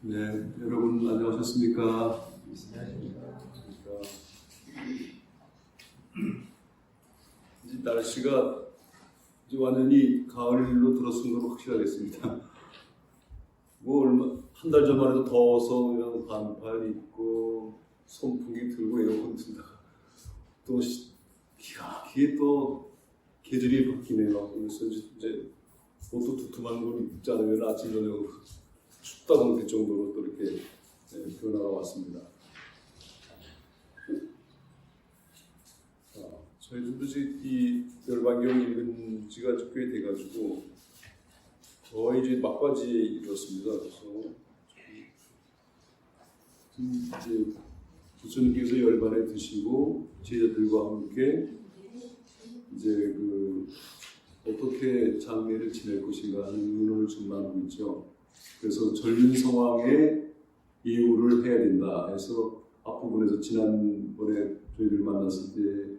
네, 여러분 안녕하셨습니까? 이제 날씨가 이제 완전히 가을로 들어선 건 확실하겠습니다. 뭐 한 달 전만 해도 더워서 그냥 반팔 입고 선풍기 들고 에어컨 틀다가 또 기게 또 계절이 바뀌네요. 그래서 이제 옷도 두툼한 걸 입지 않으면 아침 저녁 춥다고 할 정도로 또 이렇게 변화가 왔습니다. 저희들도 이 열반경 읽은 지가 꽤 돼가지고 거의 이제 막바지에 이르렀습니다. 그래서 이제 부처님께서 열반에 드시고 제자들과 함께 이제 어떻게 장례를 지낼 것인가 하는 의논을 전망하고 있죠. 그래서 전륜 성황에 예우를 해야 된다 해서 앞부분에서 지난번에 저희들 만났을 때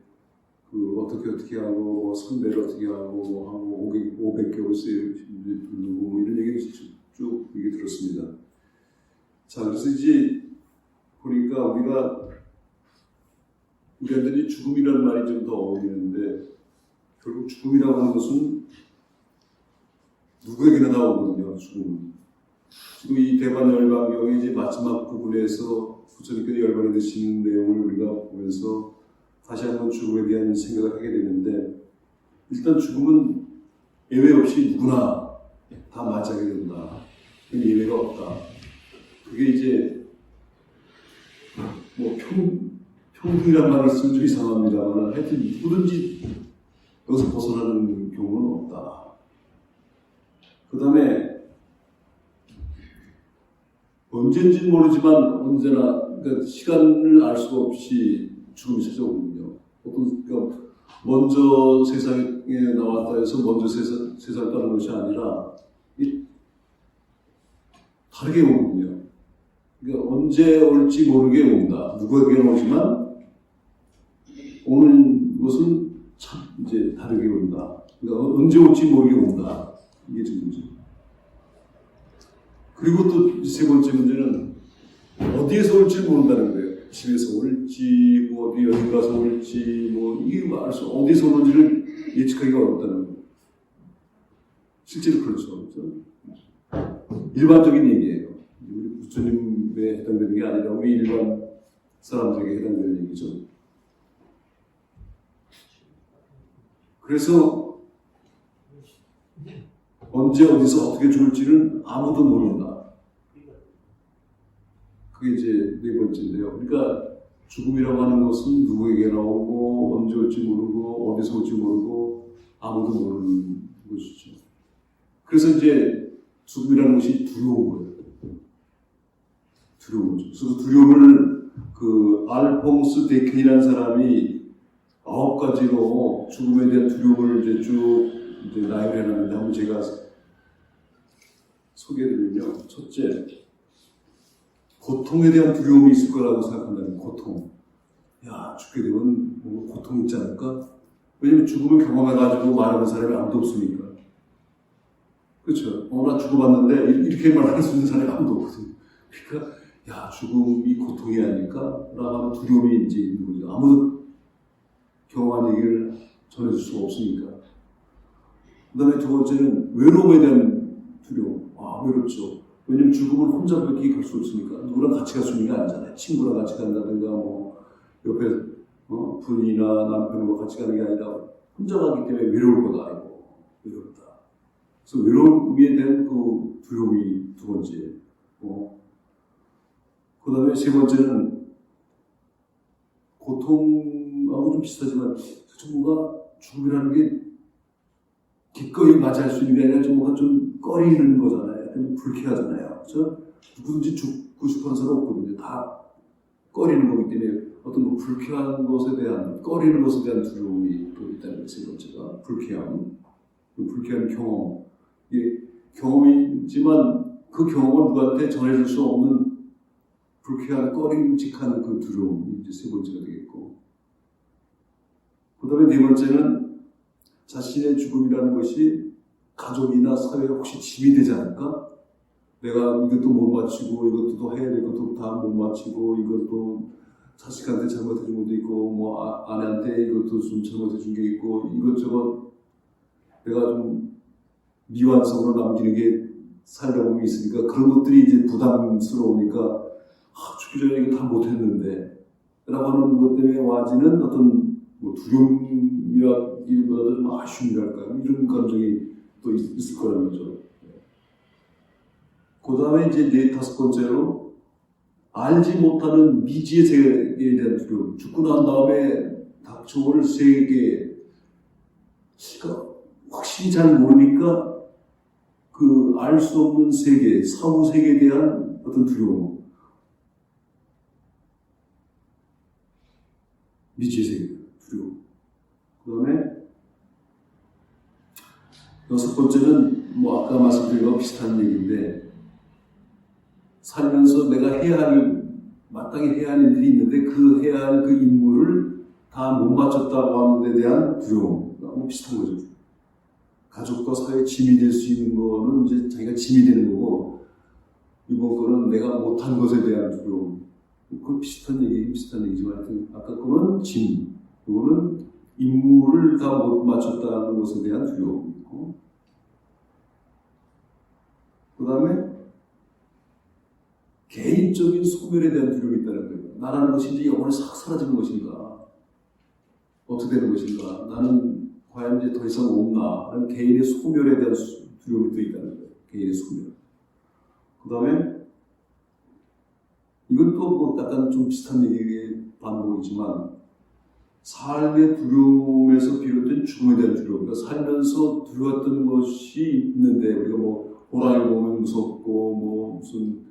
어떻게 하고 뭐 선배를 어떻게 하고 500개월 부르고 뭐 이런 얘기를 쭉 얘기 들었습니다. 자, 그래서 이제 보니까 우리한테는 죽음이라는 말이 좀 더 어울리는데 결국 죽음이라고 하는 것은 누구에게나 다 오거든요. 죽음. 지금 이 대반 열반경의 이제 마지막 부분에서 부처님께서 열반에 드시는 내용을 우리가 보면서 다시 한번 죽음에 대한 생각을 하게 되는데, 일단 죽음은 예외 없이 누구나 다 맞이하게 된다. 예외가 없다. 그게 이제 뭐 평등이란 말을 쓰면 좀 이상합니다만 하여튼 누구든지 여기서 벗어나는 경우는 없다. 그 다음에 언젠지는 모르지만 언제나 그러니까 시간을 알 수가 없이 죽음이 찾아오거든요. 그러니까 먼저 세상에 나왔다 해서 먼저 세상을 떠나는 것이 아니라 다르게 오거든요. 그러니까 언제 올지 모르게 온다. 누구에게는 오지만 오는 것은 참 이제 다르게 온다. 그러니까 언제 올지 모르게 온다. 이게 지금 문제입니다. 그리고 또 세 번째 문제는 어디에서 올지 모른다는 거예요. 집에서 올지, 뭐 어디 여행 가서 올지, 뭐 이게 말해서 어디서 오는지를 예측하기가 어렵다는 거예요. 실제로 그렇죠. 일반적인 얘기예요. 우리 부처님에 해당되는 게 아니라 우리 일반 사람들에게 해당되는 얘기죠. 그래서 언제 어디서 어떻게 죽을지는 아무도 모른다. 그게 이제 네 번째인데요. 그러니까 죽음이라고 하는 것은 누구에게나 오고 언제 올지 모르고 어디서 올지 모르고 아무도 모르는 것이죠. 그래서 이제 죽음이라는 것이 두려운 거예요. 두려운 거죠. 그래서 두려움을 알퐁스 데켄이라는 사람이 9가지로 죽음에 대한 두려움을 이제 쭉 나열해 놨는데 한번 제가 소개해드리면요. 첫째, 고통에 대한 두려움이 있을 거라고 생각한다는 고통. 야, 죽게 되면 뭐 고통 있지 않을까? 왜냐면 죽음을 경험해가지고 말하는 사람이 아무도 없으니까. 그렇죠? 나 죽어봤는데 이렇게 말할 수 있는 사람이 아무도 없거든요. 그러니까 야, 죽음이 고통이 아닐까? 라고 하는 두려움이 이제 있는 거죠. 아무도 경험한 얘기를 전해줄 수가 없으니까. 그 다음에 두 번째는 외로움에 대한 두려움. 외롭죠. 왜냐면 죽음을 혼자밖에 갈 수 없으니까. 누구랑 같이 갈 수 있는 게 아니잖아요. 친구랑 같이 간다든가, 뭐, 옆에, 부인이나 남편과 같이 가는 게 아니라 혼자 가기 때문에 외로울 거다. 이거. 외롭다. 그래서 외로움에 대한 그 두려움이 두 번째. 그 다음에 세 번째는 고통하고 좀 비슷하지만, 뭔가 죽음이라는 게 기꺼이 맞이할 수 있는 게 아니라 좀 뭔가 좀 꺼리는 거잖아요. 불쾌하잖아요. 그렇죠? 누구든지 죽고 싶어 하는 사람 없거든요. 다 꺼리는 거기 때문에 어떤 불쾌한 것에 대한, 꺼리는 것에 대한 두려움이 또 있다는 게 세 번째가 불쾌함. 불쾌한 경험. 이게 경험이지만 그 경험을 누구한테 전해줄 수 없는 불쾌한, 꺼림직한 그 두려움이 이제 세 번째가 되겠고. 그 다음에 네 번째는 자신의 죽음이라는 것이 가족이나 사회에 혹시 짐이 되지 않을까? 내가 이것도 못 맞추고 이것도 또 해야 될 것도 다 못 맞추고 이것도 자식한테 잘못해준 것도 있고 뭐 아내한테 이것도 좀 잘못해준 게 있고 이것저것 내가 좀 미완성으로 남기는 게 살다 보면 있으니까 그런 것들이 이제 부담스러우니까 죽기 전에 이거 다 못했는데 라고 하는 것 때문에 와지는 어떤 뭐 두려움이라기보다도 좀 아쉬움이랄까 이런 감정이 또 있을 거라는 거죠. 그 다음에 이제 네 다섯 번째로 알지 못하는 미지의 세계에 대한 두려움. 죽고 난 다음에 닥쳐올 세계, 그러니까 확실히 잘 모르니까 그 알 수 없는 세계, 사후 세계에 대한 어떤 두려움. 미지의 세계, 두려움. 그 다음에 여섯 번째는 뭐 아까 말씀드린 거와 비슷한 얘기인데 살면서 내가 해야 할, 마땅히 해야 할 일들이 있는데 그 해야 할 그 임무를 다 못 맞췄다고 하는 데 대한 두려움. 너무 비슷한 거죠. 가족과 사회에 짐이 될 수 있는 거는 이제 자기가 짐이 되는 거고, 이번 거는 내가 못한 것에 대한 두려움. 그 비슷한 얘기지만, 하여튼, 아까 거는 짐, 이거는 임무를 다 못 맞췄다는 것에 대한 두려움이고, 그 다음에 개인적인 소멸에 대한 두려움이 있다는 거예요. 나라는 것이 이제 영원히 싹 사라지는 것인가? 어떻게 되는 것인가? 나는 과연 이제 더 이상 없나? 하는 개인의 소멸에 대한 두려움이 또 있다는 거예요. 개인의 소멸. 그 다음에 이건 또 뭐 약간 좀 비슷한 얘기의 반복이지만 삶의 두려움에서 비롯된 죽음에 대한 두려움. 그러니까 살면서 두려웠던 것이 있는데 우리가 뭐 호랑이 보면 무섭고 뭐 무슨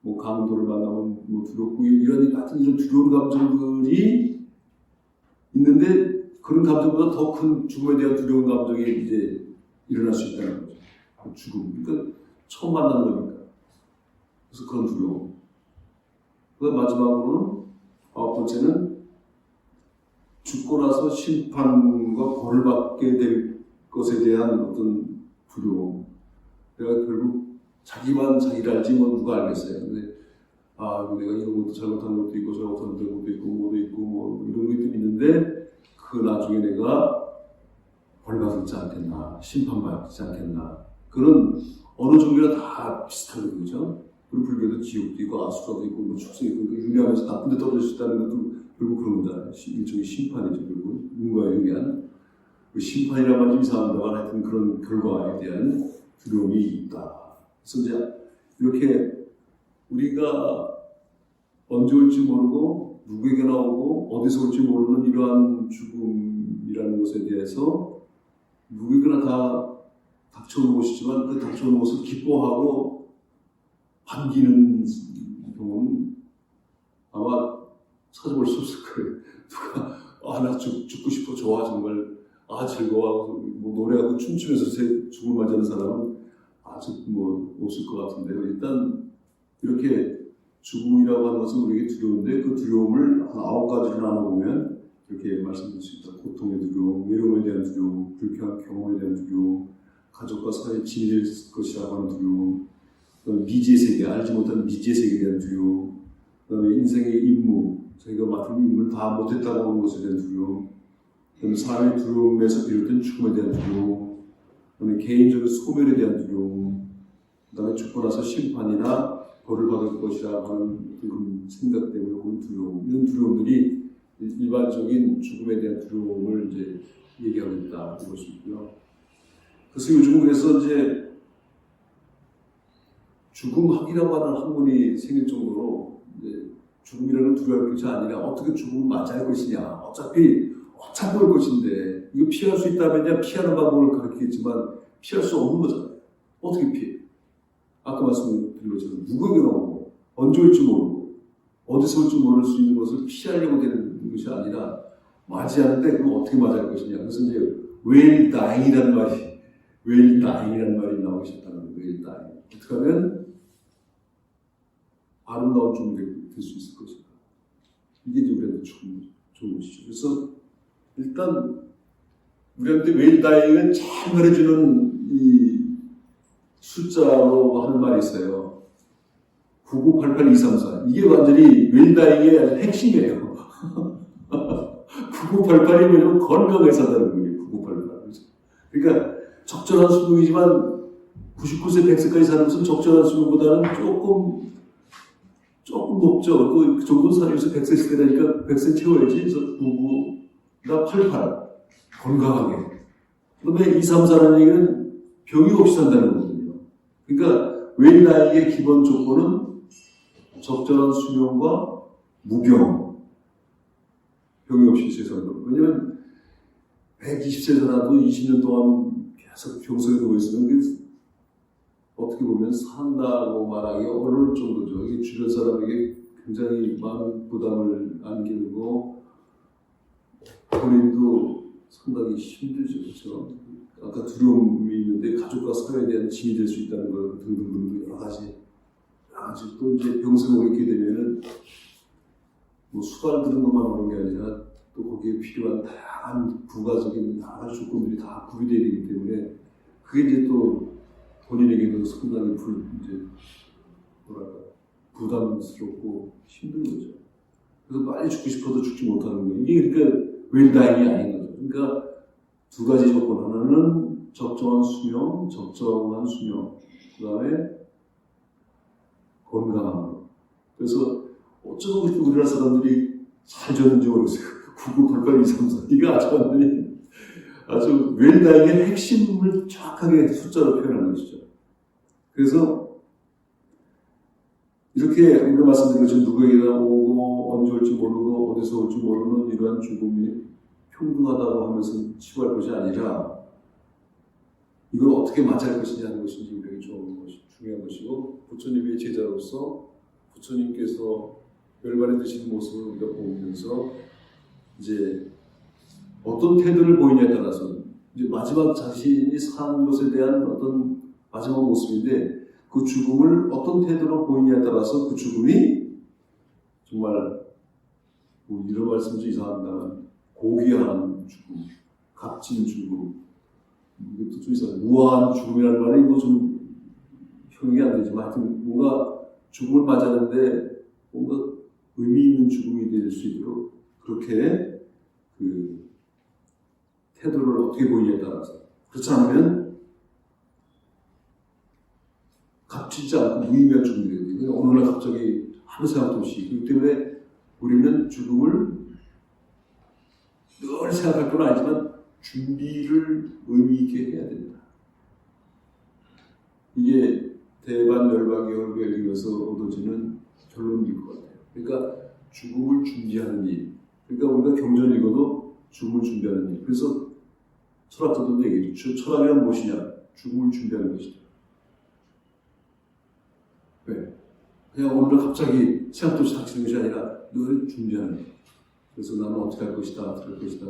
뭐 강도를 만나면 뭐 두렵고 이런 같은 이런 두려운 감정들이 있는데 그런 감정보다 더 큰 죽음에 대한 두려운 감정이 이제 일어날 수 있다는 거죠. 죽음. 그러니까 처음 만난 거니까. 그래서 그런 두려움. 그다음 마지막으로는 아홉 번째는 죽고 나서 심판과 벌을 받게 될 것에 대한 어떤 두려움. 내가 결국 자기만 자기를 알지 뭐 누가 알겠어요. 근데 내가 이런 것도 잘못한 것도 있고 잘못한 것도 있고 뭐도 있고 뭐 이런 것들이 있는데 그 나중에 내가 벌받지 않겠나 심판받지 않겠나 그런 어느 종교나 다 비슷한 거죠. 그리고 불교도 지옥도 있고 아수라도 있고 뭐 축생도 있고 유명해서 나쁜 데 떨어질 수 있다는 것도 결국 그런 거잖아요. 일종의 심판이죠. 그리고 인과에 의한 그 심판이란 말이 좀 이상합니다만 하여튼 그런 결과에 대한 두려움이 있다. 그래서 이제 이렇게 우리가 언제 올지 모르고 누구에게나 오고 어디서 올지 모르는 이러한 죽음이라는 것에 대해서 누구에게나 다 닥쳐오는 것이지만 그 닥쳐오는 것을 기뻐하고 반기는 경우는 아마 찾아볼 수 없을 거예요. 누가 나 죽고 싶어 좋아 정말 즐거워 뭐 노래하고 춤추면서 죽음을 맞이하는 사람은 아직 뭐 없을 것 같은데요. 일단 이렇게 죽음이라고 하는 것은 우리에게 두려운데 그 두려움을 한 9가지로 나눠보면 이렇게 말씀드릴 수 있다. 고통의 두려움, 외로움에 대한 두려움, 불쾌한 경험에 대한 두려움, 가족과 사회에 짐이 될 것이라고 하는 두려움, 그다음에 미지의 세계, 알지 못하는 미지의 세계에 대한 두려움, 그다음에 인생의 임무, 자기가 맡은 임무를 다 못했다고 하는 것에 대한 두려움, 그다음에 삶의 두려움에서 비롯된 죽음에 대한 두려움, 그다음에 개인적인 소멸에 대한 두려움, 그다음에 죽고 나서 심판이나 벌을 받을 것이라고 하는 그런 생각 때문에 오는 두려움, 이런 두려움들이 일반적인 죽음에 대한 두려움을 이제 얘기하고 있다 이것이고요. 그래서 요즘은 그래서 이제 죽음학이라고 하는 학문이 생길 정도로 이제 죽음이라는 두려울 것이 아니라 어떻게 죽음을 맞이할 것이냐, 어차피 올 것인데 이거 피할 수 있다면야 피하는 방법을 가르치겠지만 피할 수 없는 거잖아요. 어떻게 피해? 아까 말씀드린 것처럼 누구에게 나오고 언제 올지 모르고 어디서 올지 모를 수 있는 것을 피하려고 되는 것이 아니라 맞이하는데 그럼 어떻게 맞이할 것이냐. 그래서 이제 well dying이라는 말이 나오기 시작하는 거예요. well dying. 어떻게 하면 아름다운 죽음이 될 수 있을 것인가. 이게 이제 우리한테 좋은 것이죠. 그래서 일단 우리한테 well dying은 잘 말해주는 이 숫자로 하는 말이 있어요. 9988234 이게 완전히 웰다잉의 아주 핵심이에요. 9988이 뭐냐면 건강하게 산다는 거예요. 9988. 그러니까 적절한 수명이지만 99세 100세까지 사는 것은 적절한 수명보다는 조금 높죠. 그 정도 살면서 100세 시대 되니까 100세 채워야지. 그래서 99나 88 건강하게. 그다음에 234라는 얘기는 병이 없이 산다는 거거든요. 그러니까 웰다잉의 기본 조건은 적절한 수명과 무병, 병이 없이 세상을. 왜냐면 120세 살아도 20년 동안 계속 병석에 누워있으면 어떻게 보면 산다고 말하기 어려울 정도죠. 이게 주변 사람에게 굉장히 많은 부담을 안기고 본인도 상당히 힘들죠. 그렇죠? 아까 두려움이 있는데 가족과 사회에 대한 짐이 될 수 있다는 것 등등등 여러 가지 또 이제 병석에 오게 되면은 뭐 수발 드는 것만 오는 게 아니라 또 거기에 필요한 다양한 부가적인 여러 가지 조건들이 다 구비되어 있기 때문에 그게 이제 또 본인에게도 상당히 부담스럽고 힘든 거죠. 그래서 빨리 죽고 싶어도 죽지 못하는 거예요. 이게 그러니까 웰다잉이 아닌 거죠. 그러니까 두 가지 조건. 하나는 적정한 수명, 그 다음에 건강한 거. 그래서 어쩌고 그렇게 우리나라 사람들이 잘 졌는지 모르겠어요. 99882334 이게 아주 웰다잉의 핵심을 정확하게 숫자로 표현한 것이죠. 그래서 이렇게 우리가 말씀드린 것처럼 누구에게나 오고 언제 올지 모르고 어디서 올지 모르는 이러한 죽음이 평등하다고 하면서 치부할 것이 아니라 이걸 어떻게 맞이할 것이냐 하는 것이 우리에게 중요한 것이고 부처님의 제자로서 부처님께서 열반에 드시는 모습을 우리가 보면서 이제 어떤 태도를 보이냐에 따라서 이제 마지막 자신이 산 것에 대한 어떤 마지막 모습인데 그 죽음을 어떤 태도로 보이냐에 따라서 그 죽음이 정말 뭐 이런 말씀 좀 이상합니다만 고귀한 죽음, 값진 죽음, 이것도 좀 이상해요. 우아한 죽음이라는 말이 뭐 좀 형용이 안 되지만 하여튼 뭔가 죽음을 맞이하는데 뭔가 의미 있는 죽음이 될 수 있도록 그렇게 그 태도를 어떻게 보이냐에 따라서 그렇지 않으면 값지지 않고 무의미한 죽음이 되거든요. 그러니까 어느 날 갑자기 아무 생각도 없이 그렇기 때문에 우리는 죽음을 늘 생각할 건 아니지만 준비를 의미 있게 해야 된다. 이게 대반열반경을 배우면서 얻어지는 결론일 것 같아요. 그러니까 죽음을 준비하는 일. 그러니까 우리가 경전을 읽어도 죽음을 준비하는 일. 그래서 철학자들도 얘기해요. 철학이란 무엇이냐? 죽음을 준비하는 것이다. 왜? 그냥 오늘 갑자기 생각도 없이 닥치는 것이 아니라 늘 준비하는 것. 그래서 나는 어떻게 할 것이다, 어떻게 할 것이다.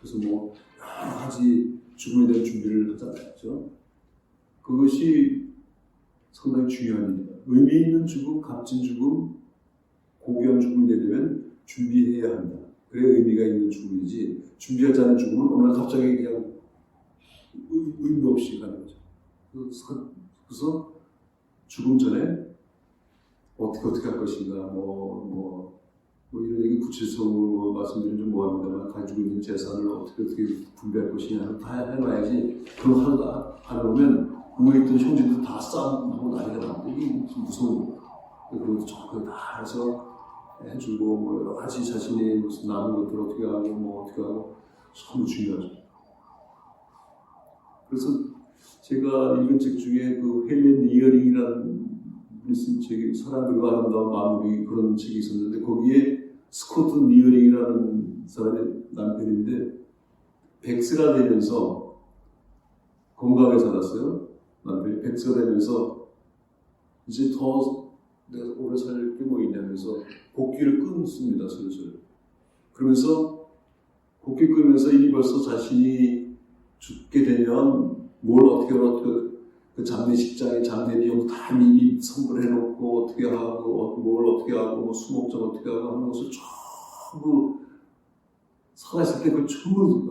그래서 뭐 여러 가지 죽음에 대한 준비를 하잖아요. 그렇죠? 그것이 상당히 중요한 일이다. 의미 있는 죽음, 값진 죽음, 고귀한 죽음이 되려면 준비해야 한다. 그래야 의미가 있는 죽음이지 준비하지 않은 죽음은 오늘 갑자기 그냥 의미 없이 가는 거죠. 그래서 죽음 전에 어떻게 할 것인가 뭐 이런 얘기 구체적으로 말씀드리면 좀 뭐합니다만 가지고 있는 재산을 어떻게 분배할 것이냐 다 해놔야지 그런 하루가 안 오면 위에 있던 형제들 다 싸움하고 난리가 나고 이게 무서운 거예요. 그것도 정확하게 다 해서 해주고 뭐 여러 가지 자신이 무슨 남은 것들 어떻게 하고 뭐 어떻게 하고 전부 중요하죠. 그래서 제가 읽은 책 중에 그 헬렌 니어링이라는 분이 쓴 책이 사람들과 아름다운 마무리 그런 책이 있었는데 거기에 스코트 니어링이라는 사람의 남편인데 100세가 되면서 건강하게 살았어요. 남편이 100세가 되면서 이제 더 내가 오래 살 게 뭐 있냐면서 곡기를 끊습니다. 슬슬. 그러면서 곡기 끊으면서 이미 벌써 자신이 죽게 되면 뭘 어떻게 그 장례식장에 장례 비용 다 미리 선불해놓고 어떻게 하고 뭘 어떻게 하고 뭐 수목장 어떻게 하고 하는 것을 전부 살아있을 때 그걸 전부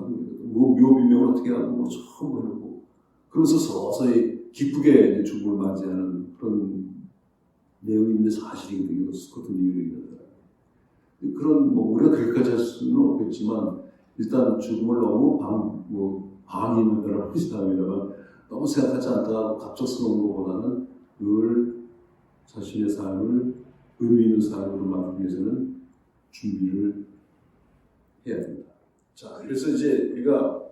뭐 묘비명을 어떻게 하고 뭐 전부 해놓고 그러면서 서서히 기쁘게 죽음을 맞이하는 그런 내용이 있는 사실이거든요. 스코트 뉴욕이라는 사람. 그런 뭐 우리가 그렇게까지 할 수는 없겠지만 일단 죽음을 너무 방이 있는 거라고 이 사람이라면 너무 생각하지 않다가 갑작스러운 것보다는 늘 자신의 삶을 의미 있는 삶으로 만들기 위해서는 준비를 해야 된다. 자, 그래서 이제 우리가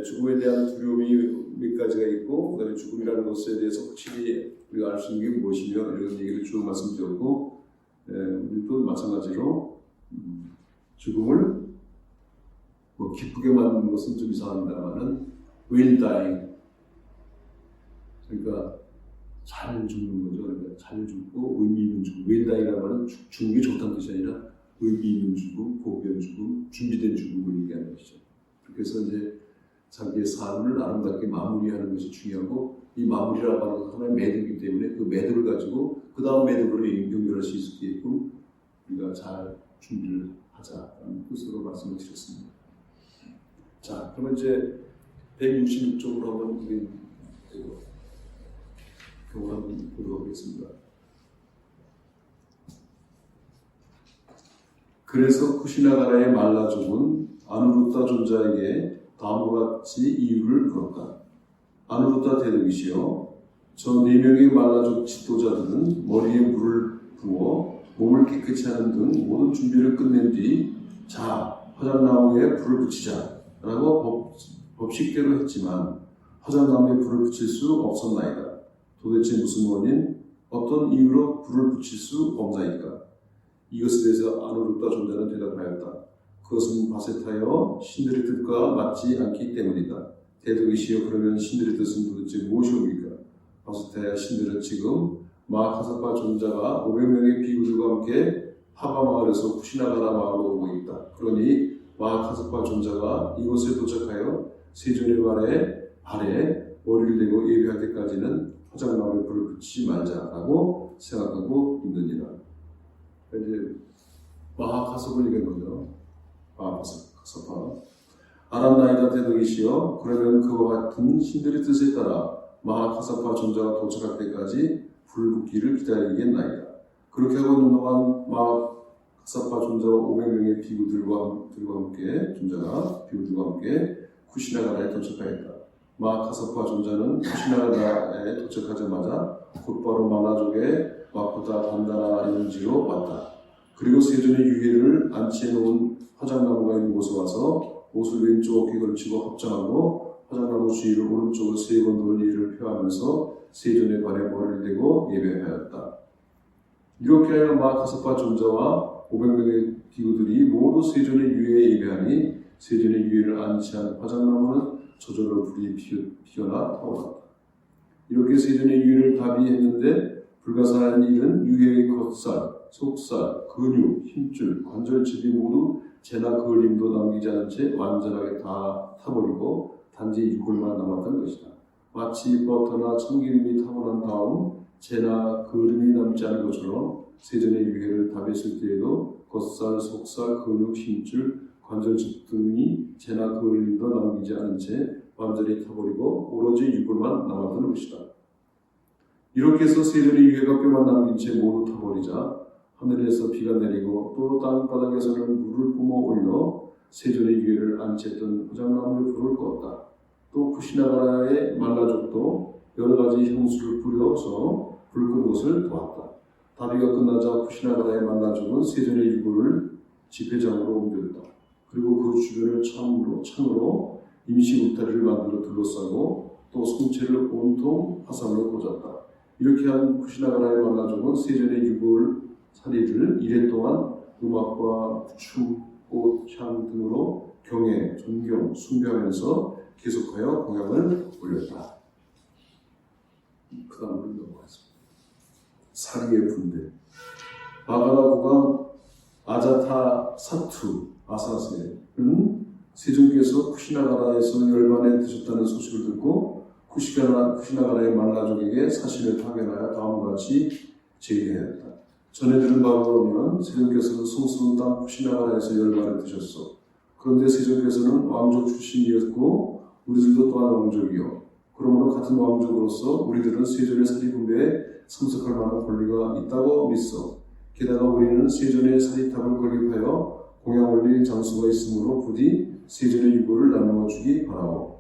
죽음에 대한 두려움이 몇 가지가 있고, 그다음에 죽음이라는 것에 대해서 확실히 우리가 알 수 있는 게 무엇이며 이런 얘기를 쭉 말씀드렸고, 우리도 마찬가지로 죽음을 뭐 기쁘게 만드는 것은 좀 이상합니다만은 well dying, 그러니까 잘 죽는 거죠. 그러니까 잘 죽고 의미 있는 죽음. well dying이라는 말은 죽는 게 좋다는 뜻이 아니라 의미 있는 죽음, 복된 죽음, 준비된 죽음을 얘기하는 것이죠. 그래서 이제 자기의 삶을 아름답게 마무리하는 것이 중요하고, 이 마무리라고 하는 것은 하나의 매듭이기 때문에 그 매듭을 가지고 그 다음 매듭으로 연결할 수 있게끔 우리가 잘 준비를 하자라는 뜻으로 말씀을 드렸습니다. 자, 그러면 이제 166쪽으로 한번 우리 교훈 한번 보도록 하겠습니다. 그래서 쿠시나가라의 말라 죽은 아누루타 존자에게 다음과 같이 이유를 물었다. 아누루타 대덕이시여, 저 4명의 말라 죽 지도자들은 머리에 물을 부어 몸을 깨끗이 하는 등 모든 준비를 끝낸 뒤 자, 화장나무에 불을 붙이자 라고 법식대로 했지만 화장나무에 불을 붙일 수 없었나이다. 도대체 무슨 원인, 어떤 이유로 불을 붙일 수 없나이까? 이것에 대해서 아누루타 존자는 대답하였다. 그것은 바세타여 신들의 뜻과 맞지 않기 때문이다. 대덕이시여, 그러면 신들의 뜻은 도대체 무엇이옵니까? 바세타야, 신들은 지금 마하카사파 존자가 500명의 비구들과 함께 하바 마을에서 쿠시나가라 마을로 오고 있다. 그러니 마하카사파 존자가 이곳에 도착하여 세존의 발에 머리를 대고 예배할 때까지는 화장나무에 불을 붙이지 말자라고 생각하고 있느니라. 이제 마하카섭을 얘기한 거죠. 마하카섭파. 아람나이다 대덕이시여, 그러면 그와 같은 신들의 뜻에 따라 마하카섭파 존자가 도착할 때까지 불 붙기를 기다리겠나이다. 그렇게 하고 있는 동안 마하카섭파 존자와 500명의 비구들과 함께 쿠시나가라에 도착하였다. 마하카섭파 존자는 쿠시나가라에 도착하자마자 곧바로 마나족의 마코타 단다나 연지로 왔다. 그리고 세존의 유해를 안치해 놓은 화장나무가 있는 곳에 와서 옷을 왼쪽 어깨에 걸치고 합장하고 화장나무 주위를 오른쪽으로 3번 돌 예를 표하면서 세존의 발에 머리를 대고 예배하였다. 이렇게 하여 마하카섭파 존자와 500명의 기구들이 모두 세존의 유해에 예배하니 세존의 유해를 안치한 화장나무는 저절로 불이 피어나 타올랐다. 이렇게 세존의 유해를 다비했는데 불가사한 일은 유해의 겉살, 속살, 근육, 힘줄, 관절집이 모두 재나 그을림도 남기지 않은 채 완전하게 다 타버리고 단지 유골만 남았던 것이다. 마치 버터나 참기름이 타고 난 다음 재나 그을림이 남지 않은 것처럼 세존의 유해를 다비했을 때에도 겉살, 속살, 근육, 힘줄, 관절집 등이 재나 그을림도 남기지 않은 채 완전히 타버리고 오로지 유골만 남았던 것이다. 이렇게 해서 세존의 유해가 뼈만 남긴 채 모두 타버리자 하늘에서 비가 내리고 또 땅바닥에서는 물을 뿜어 올려 세존의 유해를 안치했던 화장나무에 불을 껐다. 또 쿠시나가라의 말라족도 여러 가지 향수를 뿌려서 불 끈 것을 보았다. 다비가 끝나자 쿠시나가라의 말라족은 세존의 유골을 집회장으로 옮겼다. 그리고 그 주변을 창으로 임시 울타리를 만들어 둘러싸고 또 성체를 온통 화살로 꽂았다. 이렇게 한 쿠시나가라의 말라족은 세존의 유골 사리를 이래 동안 음악과 춤, 꽃, 향 등으로 경외, 존경, 숭배하면서 계속하여 공양을 올렸다. 그 다음으로 넘어가겠습니다. 사리의 분대. 바가다구가 아자타 사투 아사세는 세종께서 쿠시나가라에서 열반에 드셨다는 소식을 듣고 쿠시나가라의 말라족에게 사신을 파견하여 다음과 같이 제의하였다. 전해들은 바로 그러면 세종께서는 성스러운 땅 쿠시나가라에서 열반을 드셨소. 그런데 세종께서는 왕족 출신이었고 우리들도 또한 왕족이요. 그러므로 같은 왕족으로서 우리들은 세존의 사리 분배에 참석할 만한 권리가 있다고 믿소. 게다가 우리는 세존의 사리탑을 건립하여 공양 올릴 장소가 있으므로 부디 세존의 유고를 나누어 주기 바라오.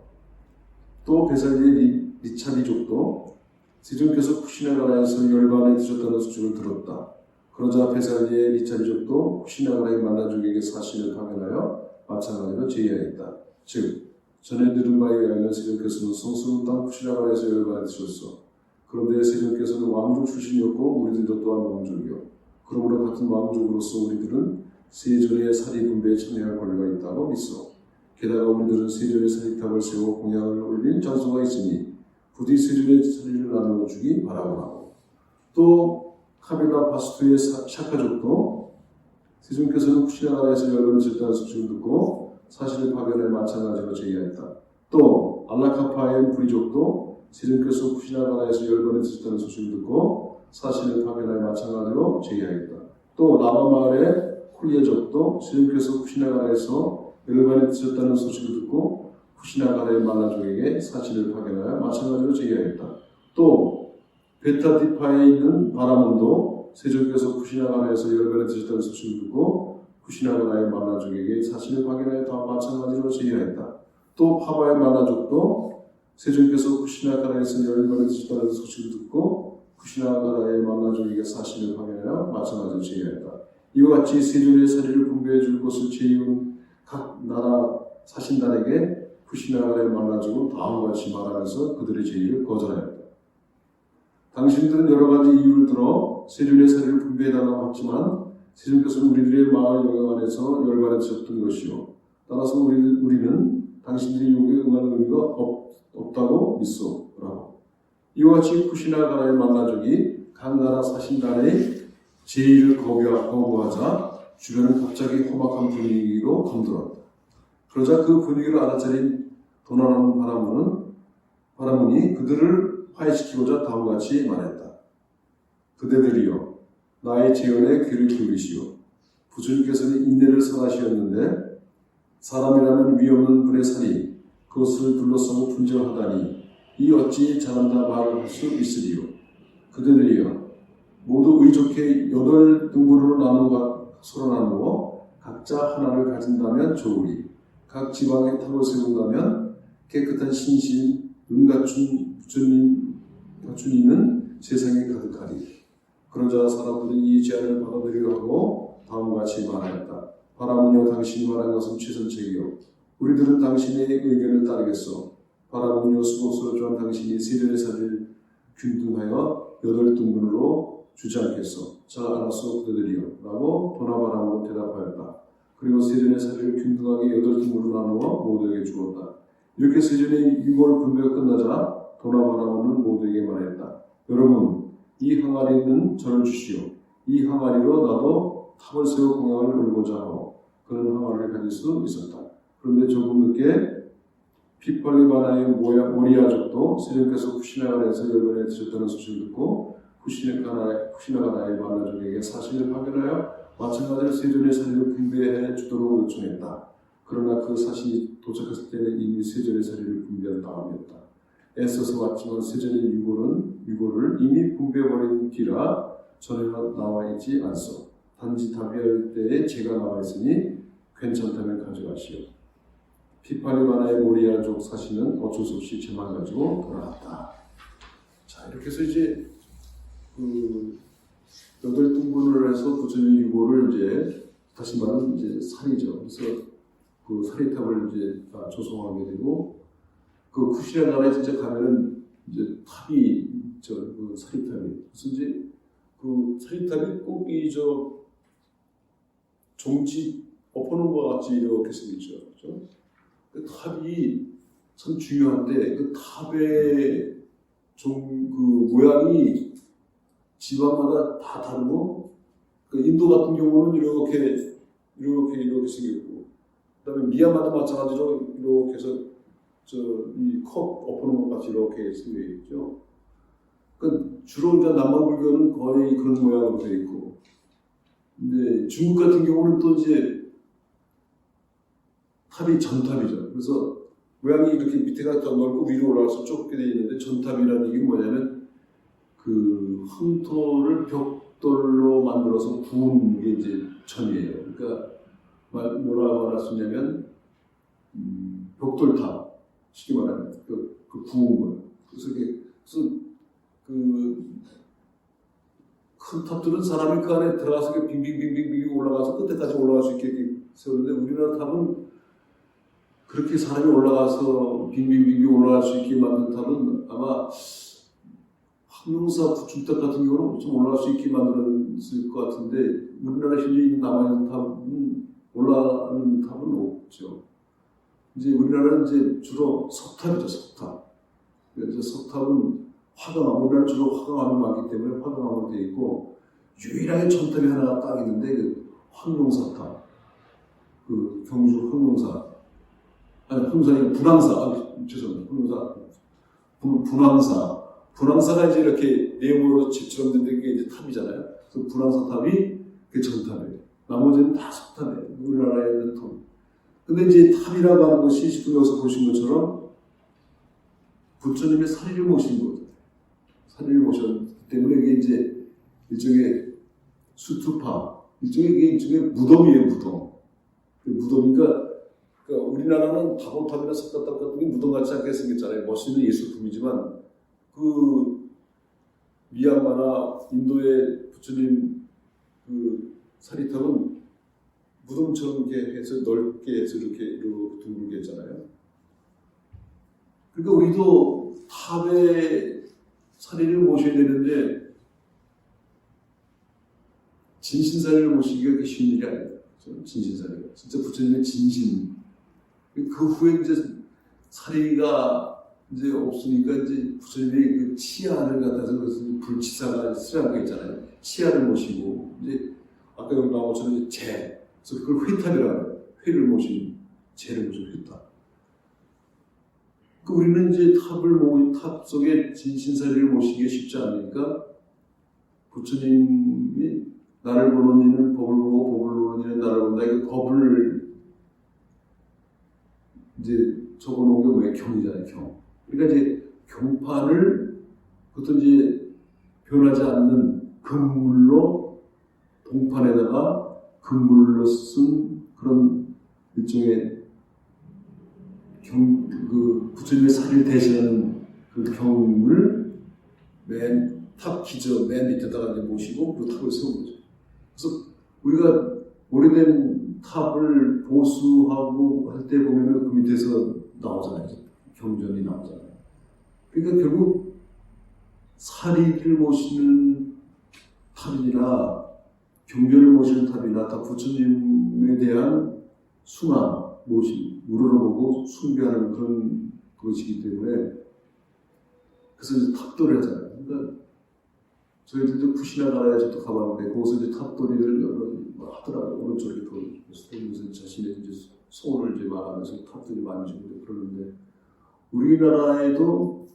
또 베살리의 리차비족도 세존께서 쿠시나가라에서 열반에 드셨다는 소식을 들었다. 그러자 베살리의 리차비족도 쿠시나가라의 만나족에게 사실을 파견하여 마찬가지로 제의하였다. 즉 전에 들은 바에 의하면 세존께서는 성스러운 땅 쿠시나가라에서 열반에 드셨소. 그런데 세존께서는 왕족 출신이었고 우리들도 또한 왕족이요. 그러므로 같은 왕족으로서 우리들은 세존의 사리 분배에 참여할 권리가 있다고 믿소. 게다가 우리들은 세존의 사리탑을 세워 공양을 올릴 장소가 있으니 부디 세존의 사리를 나누어 주기 바라고. 또 카빌라 바스투의 샤카족도 세존께서는 쿠시나가라에서 열반을 드셨다는 소식을 듣고 사실을 파견해 마찬가지로 제의하였다. 또 알라카파의 부리족도 세존께서 쿠시나가라에서 열반을 드셨다는 소식을 듣고 사실을 파견해 마찬가지로 제의하였다. 또 라마마을의 콜리에족도 세존께서 쿠시나가라에서 열반에 드셨다는 소식을 듣고 쿠시나가라의 만나족에게 사실을 파견하여 마찬가지로 제의하였다. 또 베타디파에 있는 바라문도 세존께서 쿠시나가라에서 열반에 드셨다는 소식을 듣고 쿠시나가라의 만나족에게 사실을 파견하여 다 마찬가지로 제의하였다. 또 파바의 만나족도 세존께서 쿠시나가라에서 열반에 드셨다는 소식을 듣고 쿠시나가라의 만나족에게 사실을 파견하여 마찬가지로 제의하였다. 이와 같이 세존의 사리를 분배해 줄 것을 제의한 각 나라 사신단에게 쿠시나가라의 만나족은 다음과 같이 말하면서 그들의 제의를 거절하였다. 당신들은 여러 가지 이유를 들어 세존의 사리를 분배해달라고 했지만 세존께서는 우리들의 마을 영역 안에서 열반에 드셨던 것이요. 따라서 우리는 당신들의 요구에 응하는 의미가 없다고 믿소. 라고. 이와 같이 쿠시나가라의 만나족이 각 나라 사신단의 제의를 거부하자 주변은 갑자기 험악한 분위기로 감돌았다. 그러자 그 분위기를 알아차린 도난하는 바라문이 그들을 화해시키고자 다음과 같이 말했다. 그대들이여 나의 제언에 귀를 기울이시오. 부처님께서는 인내를 선하시었는데 사람이라면 위없는 분의 살이 그것을 둘러싸고 분쟁하다니 이 어찌 잘한다 말을 할 수 있으리요. 그대들이여 모두 의좋게 8등분으로 서로 나누어 각자 하나를 가진다면 좋으리. 각 지방에 탑을 세운다면 깨끗한 신신 눈 갖춘 부처님은 세상에 가득하리. 그러자 사람들은 이 제안을 받아들이려 하고 다음과 같이 말하였다. 바라문이여 당신이 말한 것은 최선책이요. 우리들은 당신의 의견을 따르겠소. 바라문이여 수고스럽지만 당신이 세존의 사리를 균등하여 8등분으로 주지 않겠소. 잘 알았소 그대들이여. 라고 도나바라문은 대답하였다. 그리고 세존의 사리를 균등하게 8등분으로 나누어 모두에게 주었다. 이렇게 세존의 유골 분배가 끝나자 도나바라문은 모두에게 말했다. 여러분, 이 항아리는 저를 주시오. 이 항아리로 나도 탑을 세워 공양을 올리고자 하오. 그런 항아리를 가질 수 있었다. 그런데 조금 늦게 피팔리바나의 모리아족도 세존께서 쿠시나가라에서 열반에 드셨다는 소식을 듣고 쿠시나가라의 만나족에게 사실을 파견하여 마찬가지로 세존의 사리를 분배해 주도록 요청했다. 그러나 그 사실이 도착했을 때는 이미 세존의 사리를 분배한 다음이었다. 애써서 왔지만 세존의 유고를 이미 분배해버린 뒤라 전혀 나와 있지 않소. 단지 답의할 때에 제가 나와 있으니 괜찮다면 가져가시오. 피팔리바나의 모리아족 사신은 어쩔 수 없이 제만 가지고 돌아왔다. 자, 이렇게 해서 이제 8등분을 해서 부처님의 유고를 이제 다시 말하면 이제 살이죠. 그래서 그 사리탑을 이제 다 조성하게 되고 그 쿠시나가라에 진짜 가면은 이제 탑이 그 사리탑이 그래서 이제 그 사리탑이 꼭 이 종지 엎어놓은 것 같이 이렇게 생겼죠. 그렇죠? 그 탑이 참 중요한데 그 탑의 그 모양이 지방마다 다 다르고 그 인도 같은 경우는 이렇게 생겼고 그다음에 미얀마도 마찬가지로 이렇게 해서 이 컵 엎어놓은 것 같이 이렇게 생겨 있죠. 그 주로 이제 남방 불교는 거의 그런 모양으로 되어 있고, 근데 중국 같은 경우는 또 이제 탑이 전탑이죠. 그래서 모양이 이렇게 밑에가 더 넓고 위로 올라가서 좁게 되어 있는데 전탑이라는 얘기는 뭐냐면 그 황토를 벽돌로 만들어서 구운 게 이제 전이에요. 그러니까 뭐라 말할 수 있냐면 벽돌탑 쉽게 말하면 그 구운 거. 그래서 큰 탑들은 사람이 그 안에 들어가서 빙빙빙빙 올라가서 끝에까지 올라갈 수 있게 세우는데 우리나라 탑은 그렇게 사람이 올라가서 빙빙빙빙 올라갈 수 있게 만든 탑은 아마 황룡사 부축탑 같은 경우는 좀 올라갈 수 있게 만들었을 것 같은데 우리나라 현재 남아있는 탑은 올라가는 탑은 없죠. 이제 우리나라는 이제 주로 석탑이죠, 석탑. 그래서 석탑은 화강암, 우리나라는 주로 화강암이 많기 때문에 화강암으로 되어 있고 유일하게 전탑이 하나가 딱 있는데 그 황룡사탑, 그 경주 황룡사, 아니 황룡사이 분황사, 죄송합니다, 황룡사, 분황사가 이제 이렇게 네모로 집처럼 된 게 이제 탑이잖아요. 그래서 분황사탑이 그 전탑이에요. 나머지는 다 석탑이에요. 우리나라에 있는 탑. 근데 이제 탑이라고 하는 것이 지금 여기서 보신 것처럼 부처님의 사리를 모신 거죠. 사리를 모셨기 때문에 이게 이제 일종의 수투파, 일종의 무덤이에요, 무덤. 그 무덤이니까 그러니까 우리나라는 다보탑이나 석가탑 같은 게 무덤같지 않게 생겼잖아요. 멋있는 예술품이지만 그 미얀마나 인도의 부처님 그 사리탑은 무덤처럼 이렇게 해서 넓게 해서 이렇게 둥글게 했잖아요. 그러니까 우리도 탑에 사리를 모셔야 되는데 진신사리를 모시기가 그렇게 쉬운 일이 아니에요. 진신사리가 진짜 부처님의 진신. 그 후에 이제 사리가 이제 없으니까 이제 부처님의 그 치아를 갖다서 그것은 불치사가 쓰라는 거 있잖아요. 치아를 모시고 이제 아까 여기 나온 것처럼 재. 그래서 그걸 회탑이라고 해요. 회를 모신, 재를 모신 회탑. 그 우리는 이제 탑 속에 진신사리를 모시기가 쉽지 않으니까 부처님이 나를 보는 이는 법을 보고 법을 보는 이는 나를 본다. 이 법을 이제 적어놓은 게 뭐예요? 경이잖아요, 경. 그러니까 이제 경판을 그것도 이제 변하지 않는 금물로 동판에다가 금물로 쓴 그런 일종의 그 부처님의 사리를 대신하는 그 경을 맨 탑 기저 맨 밑에다가 이제 모시고 그 탑을 세운 거죠. 그래서 우리가 오래된 탑을 보수하고 할 때 보면은 그 밑에서 나오잖아요. 경전이 나오잖아요. 그러니까 결국 사리를 모시는 탑이나 경전을 모시는 탑이나 다 부처님에 대한 숭앙, 우러러보고 숭배하는 그런 것이기 때문에 그래서 이제 탑돌을 하잖아요. 그러니까 저희들도 푸시나가라에 저도 가봤는데 거기서 이제 탑돌이를 하더라고요. 오른쪽에 돌면서 자신의 이제 소원을 이제 말하면서 탑들이 만지고 그러는데 우리나라에도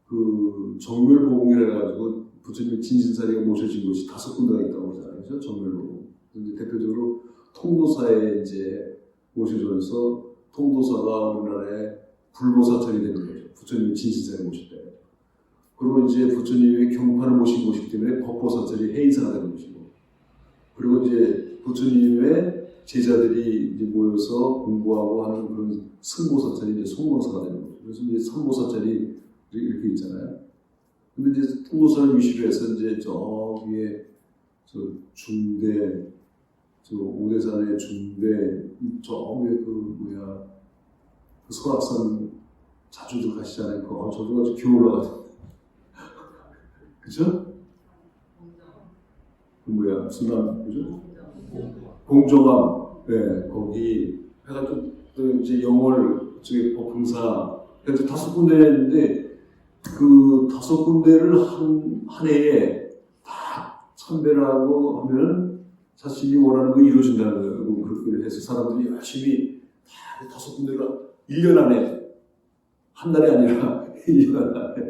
그 정멸보궁이라 해가지고 부처님 진신사리가 모셔진 곳이 5군데가 있다고 그러잖아요. 그렇죠? 정멸보궁. 이제 대표적으로 통도사에 이제 모셔져서 통도사가 우리나라에 불보사찰이 되는 거죠. 부처님이 진신사를 모실 때. 그리고 이제 부처님의 경판을 모신 곳이기 때문에 법보사찰이 해인사가 되는 것이고, 그리고 이제 부처님의 제자들이 이제 모여서 공부하고 하는 그런 승보사찰이 이제 송광사가 되는 거죠. 그래서 이제 삼보사찰이 이렇게 있잖아요. 근데 이제 통도사를 위시로 해서 이제 저 위에 저 중대, 저 오대산의 중대, 저 위에 그 설악산 자주들 가시잖아요. 저도 아주 기어 올라가서. 그죠? 무슨 남, 그죠? 공정함. 네, 거기 해가지고 또 이제 영월, 저기 법흥사, 그래서 5군데인데 그 5군데를 한 해에 다 참배하고 하면 자신이 원하는 거 이루어진다는 거예요. 그렇게 해서 사람들이 열심히 다 5군데가 1년 안에, 한 달이 아니라 1년 안에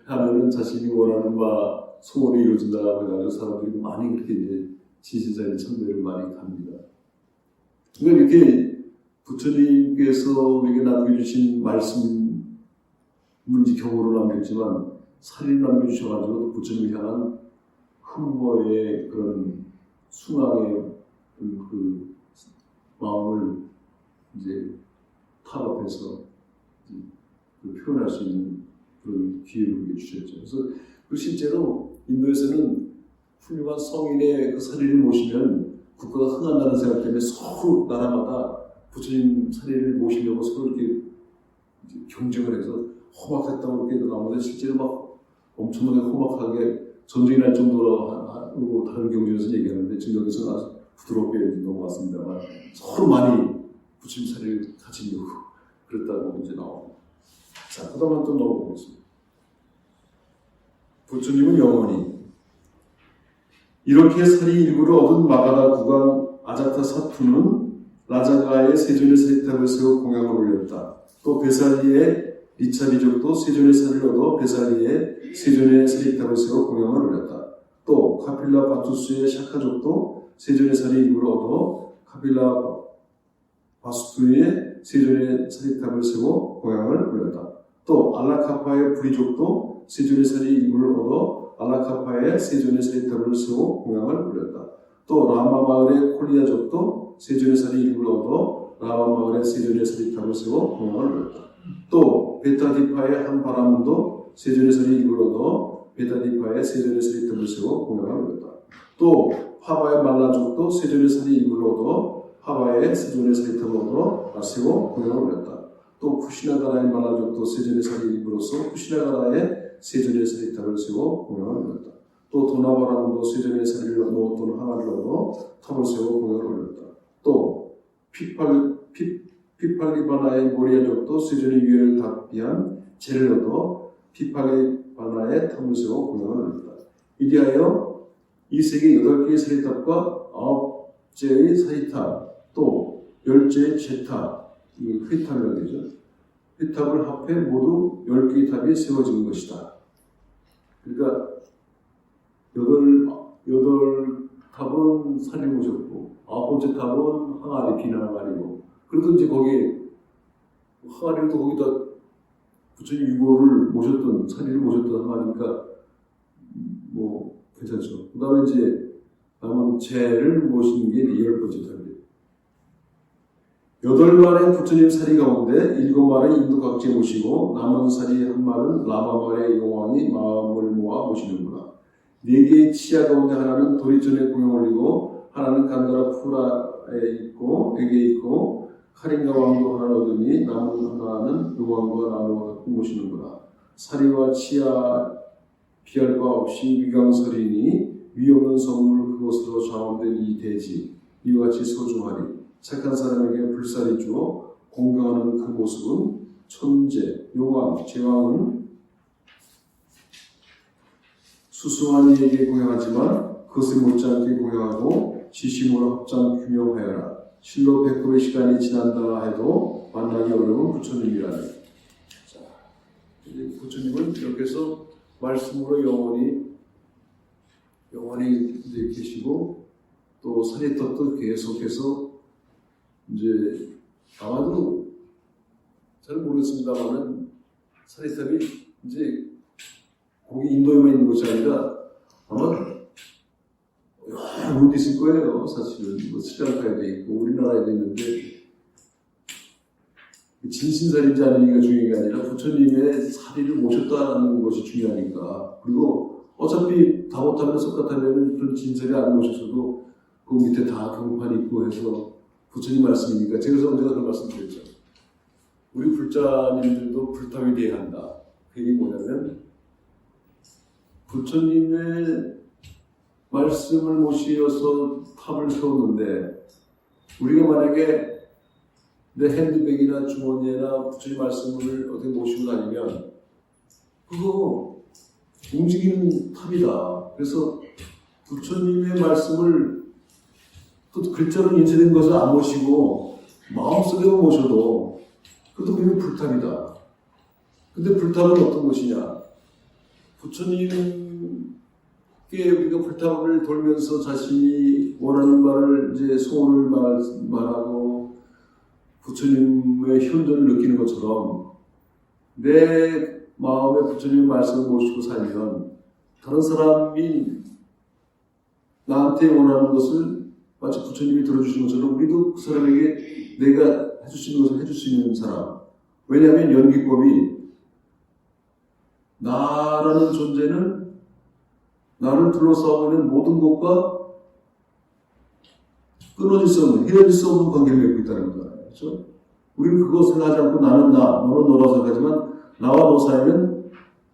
하면은 자신이 원하는 바 소원이 이루어진다고 해가지고 사람들이 많이 그렇게 이제 진신사리 참배를 많이 갑니다. 그러니까 이렇게 부처님께서 우리에게 남겨주신 말씀은 이제 경으로 남겼지만 사리를 남겨주셔가지고 부처님을 향한 흥모의 그런 순항의 그 마음을 이제 타협해서 표현할 수 있는 그런 기회를 우리에게 주셨죠. 그래서 그 실제로 인도에서는 훌륭한 성인의 그 사리를 모시면 국가가 흥한다는 생각 때문에 서로 나라마다 부처님 사리를 모시려고 서로 이렇게 경쟁을 해서 험악했다고 이렇게 나오는데 실제로 막 엄청나게 험악하게 전쟁이 날 정도로 하고 다른 경전에서 얘기하는데 지금 여기서는 아주 부드럽게 넘어갔습니다만 서로 많이 부처님 사리를 가지려고 그랬다고 이제 나옵니다. 자, 그 다음 또 넘어보겠습니다. 부처님은 영원히 이렇게 사리 일부를 얻은 마가다 국왕 아자타 사투는 라자가의 세존의 사리탑을 세워 공양을 올렸다. 또 베살리의 리차비족도 세존의 사리를 얻어 베살리의 세존의 사리탑을 세워 공양을 올렸다. 또 카필라 바투스의 샤카족도 세존의 사리 일부를 얻어 카필라 바수투의 세존의 사리탑을 세워 공양을 올렸다. 또 알라카파의 브리족도 세존의 사리 일부를 얻어 알라카파의 세존의 사리탑을 세워 공양을 올렸다. 또 라마 마을의 콜리아족도 세존의 사리 일부를 얻어 라마 마을의 세존의 사리탑을 세워 공양을 올렸다. 또 베타디파의 한 바라문도 세존의 사리 일부를 얻어 베타디파의 세존의 사리탑을 세워 공양을 올렸다. 또 파바의 말라족도 세존의 사리 일부를 얻어 파바의 세존의 사리탑을 얻어 세워 공양을 올렸다. 또 쿠시나가라의 말라족도 세존의 사리 일부로서 쿠시나가라의 세존의 사리탑을 세워 공양을 올렸다. 또 도나바라문도 세존의 사리를 얻어 또는 하나를 얻어 탑을 세워 공양을 올렸다. 또 피팔리바나의 모리아족도 세존의 유해를 답비한 재를 얻어 피팔리바나의 탑을 세워 공양을 올렸다. 이리하여 이 세계 8개의 사리탑과 9개의 사리탑 또 10개의 제탑 휘탑이라고 되죠. 휘탑을 합해 모두 10개의 탑이 세워진 것이다. 그러니까 8 탑은 사리를 모셨고 9번째 탑은 항아리, 비난 항아리고 그래도 이제 거기 항아리도 거기다 부처님 유고를 모셨던 사리를 모셨던 항아리니까 뭐 괜찮죠. 그 다음에 이제 남은 재를 모시는 게 10번째 탑이에요. 8마리의 부처님 사리 가운데 7마리 인도 각지에 모시고 남은 사리 1마리는 라마마의 용왕이 마음을 모아 모시는구나. 4개의 치아 가운데 하나는 도리전에 공양 올리고 하나는 간다라 푸라에 있고 에게 있고 카린가 왕도 하나 얻으니 남은 하나는 용왕과 나누어 갖고 모시는구나. 사리와 치아 비할 바 없이 위강설이니 위 없는 성물 그것으로 좌우된 이 대지 이와 같이 소중하리. 착한 사람에게 불살이 주어 공경하는 그 모습은 천재, 용왕, 제왕은 수수한 이에게 공양하지만 그것을 못지않게 공양하고 지심으로 합장 규명하여라. 실로 100불의 시간이 지난다 해도 만나기 어려운 부처님이라니. 자, 부처님은 여기서 말씀으로 영원히 이제 계시고 또 사리탑도 계속해서 이제 아마도 잘 모르겠습니다만은 사리탑이 이제 거기 인도에만 있는 것이 아니라 아마 여러 데 있을 거예요. 사실은 뭐 스리랑카에도 있고 우리나라에도 있는데 진신사리인지 아니니가 중요한 게 아니라 부처님의 사리를 모셨다는 것이 중요하니까. 그리고 어차피 다못하면 석가타면 그런 진사리 안 모셔서도 그 밑에 다 경판이 있고 해서 부처님 말씀이니까 제가 언제나 그런 말씀 드렸죠. 우리 불자님들도 불탑이 돼야 한다. 그 얘기 뭐냐면 부처님의 말씀을 모시어서 탑을 세웠는데 우리가 만약에 내 핸드백이나 주머니에나 부처님 말씀을 어떻게 모시고 다니면 그거 움직이는 탑이다. 그래서 부처님의 말씀을 또 글자로 인쇄된 것을 안 모시고 마음속에만 모셔도 그것도 그게 불탑이다. 근데 불탑은 어떤 것이냐? 부처님께 우리가 불탑을 돌면서 자신이 원하는 바를 이제 소원을 말하고 부처님의 현존을 느끼는 것처럼 내 마음에 부처님의 말씀을 모시고 살면 다른 사람이 나한테 원하는 것을 마치 부처님이 들어주신 것처럼 우리도 그 사람에게 내가 해줄 수 있는 것을 해줄 수 있는 사람. 왜냐하면 연기법이 나라는 존재는 나를 둘러싸고 있는 모든 것과 끊어질 수 없는, 헤어질 수 없는 관계를 맺고 있다는 거잖아요. 그렇죠? 우리는 그거 생각하지 않고 나는 나, 너는 너라고 생각하지만 나와 너 사이는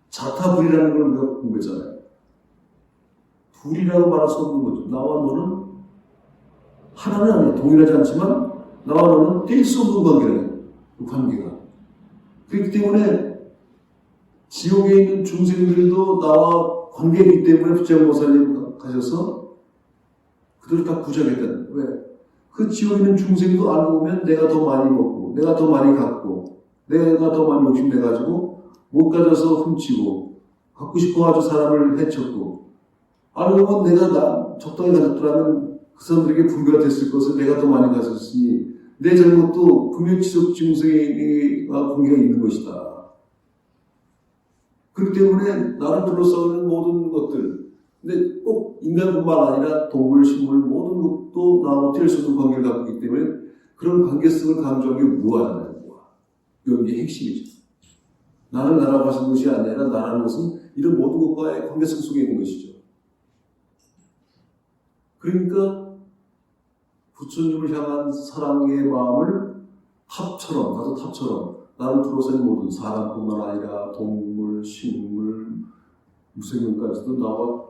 자타불이라는 걸 우리가 공부했잖아요. 불이라고 말할 수 없는 거죠. 나와 너는 하나는 아니에요. 동일하지 않지만 나와 너는 뗄 수 없는 관계예요. 그 관계가. 그렇기 때문에 지옥에 있는 중생들도 나와 관계이기 때문에 부처님보살님 가셔서 그들을 다 구제하겠다는. 왜? 그 지옥에 있는 중생도 알고 보면 내가 더 많이 먹고 내가 더 많이 갖고 내가 더 많이 욕심내가지고 못 가져서 훔치고 갖고 싶어가지고 사람을 해쳤고 알고 보면 내가 적당히 가졌더라면 그 사람들에게 분배가 됐을 것을 내가 더 많이 가졌으니 내 잘못도 금요치적 중생과 관계가 있는 것이다. 그렇기 때문에 나를 둘러싸는 모든 것들, 근데 꼭 인간뿐만 아니라 동물, 식물 모든 것도 나와 뗄 수 없는 관계를 갖고 있기 때문에 그런 관계성을 강조하는 게 무아잖아요. 무아. 여기에 핵심이죠. 나를 나라고 하신 것이 아니라 나라는 것은 이런 모든 것과의 관계성 속에 있는 것이죠. 그러니까 부처님을 향한 사랑의 마음을 탑처럼, 나도 탑처럼 나를 둘러싼 모든 사람뿐만 아니라 동물, 식물, 무생명까지도 나와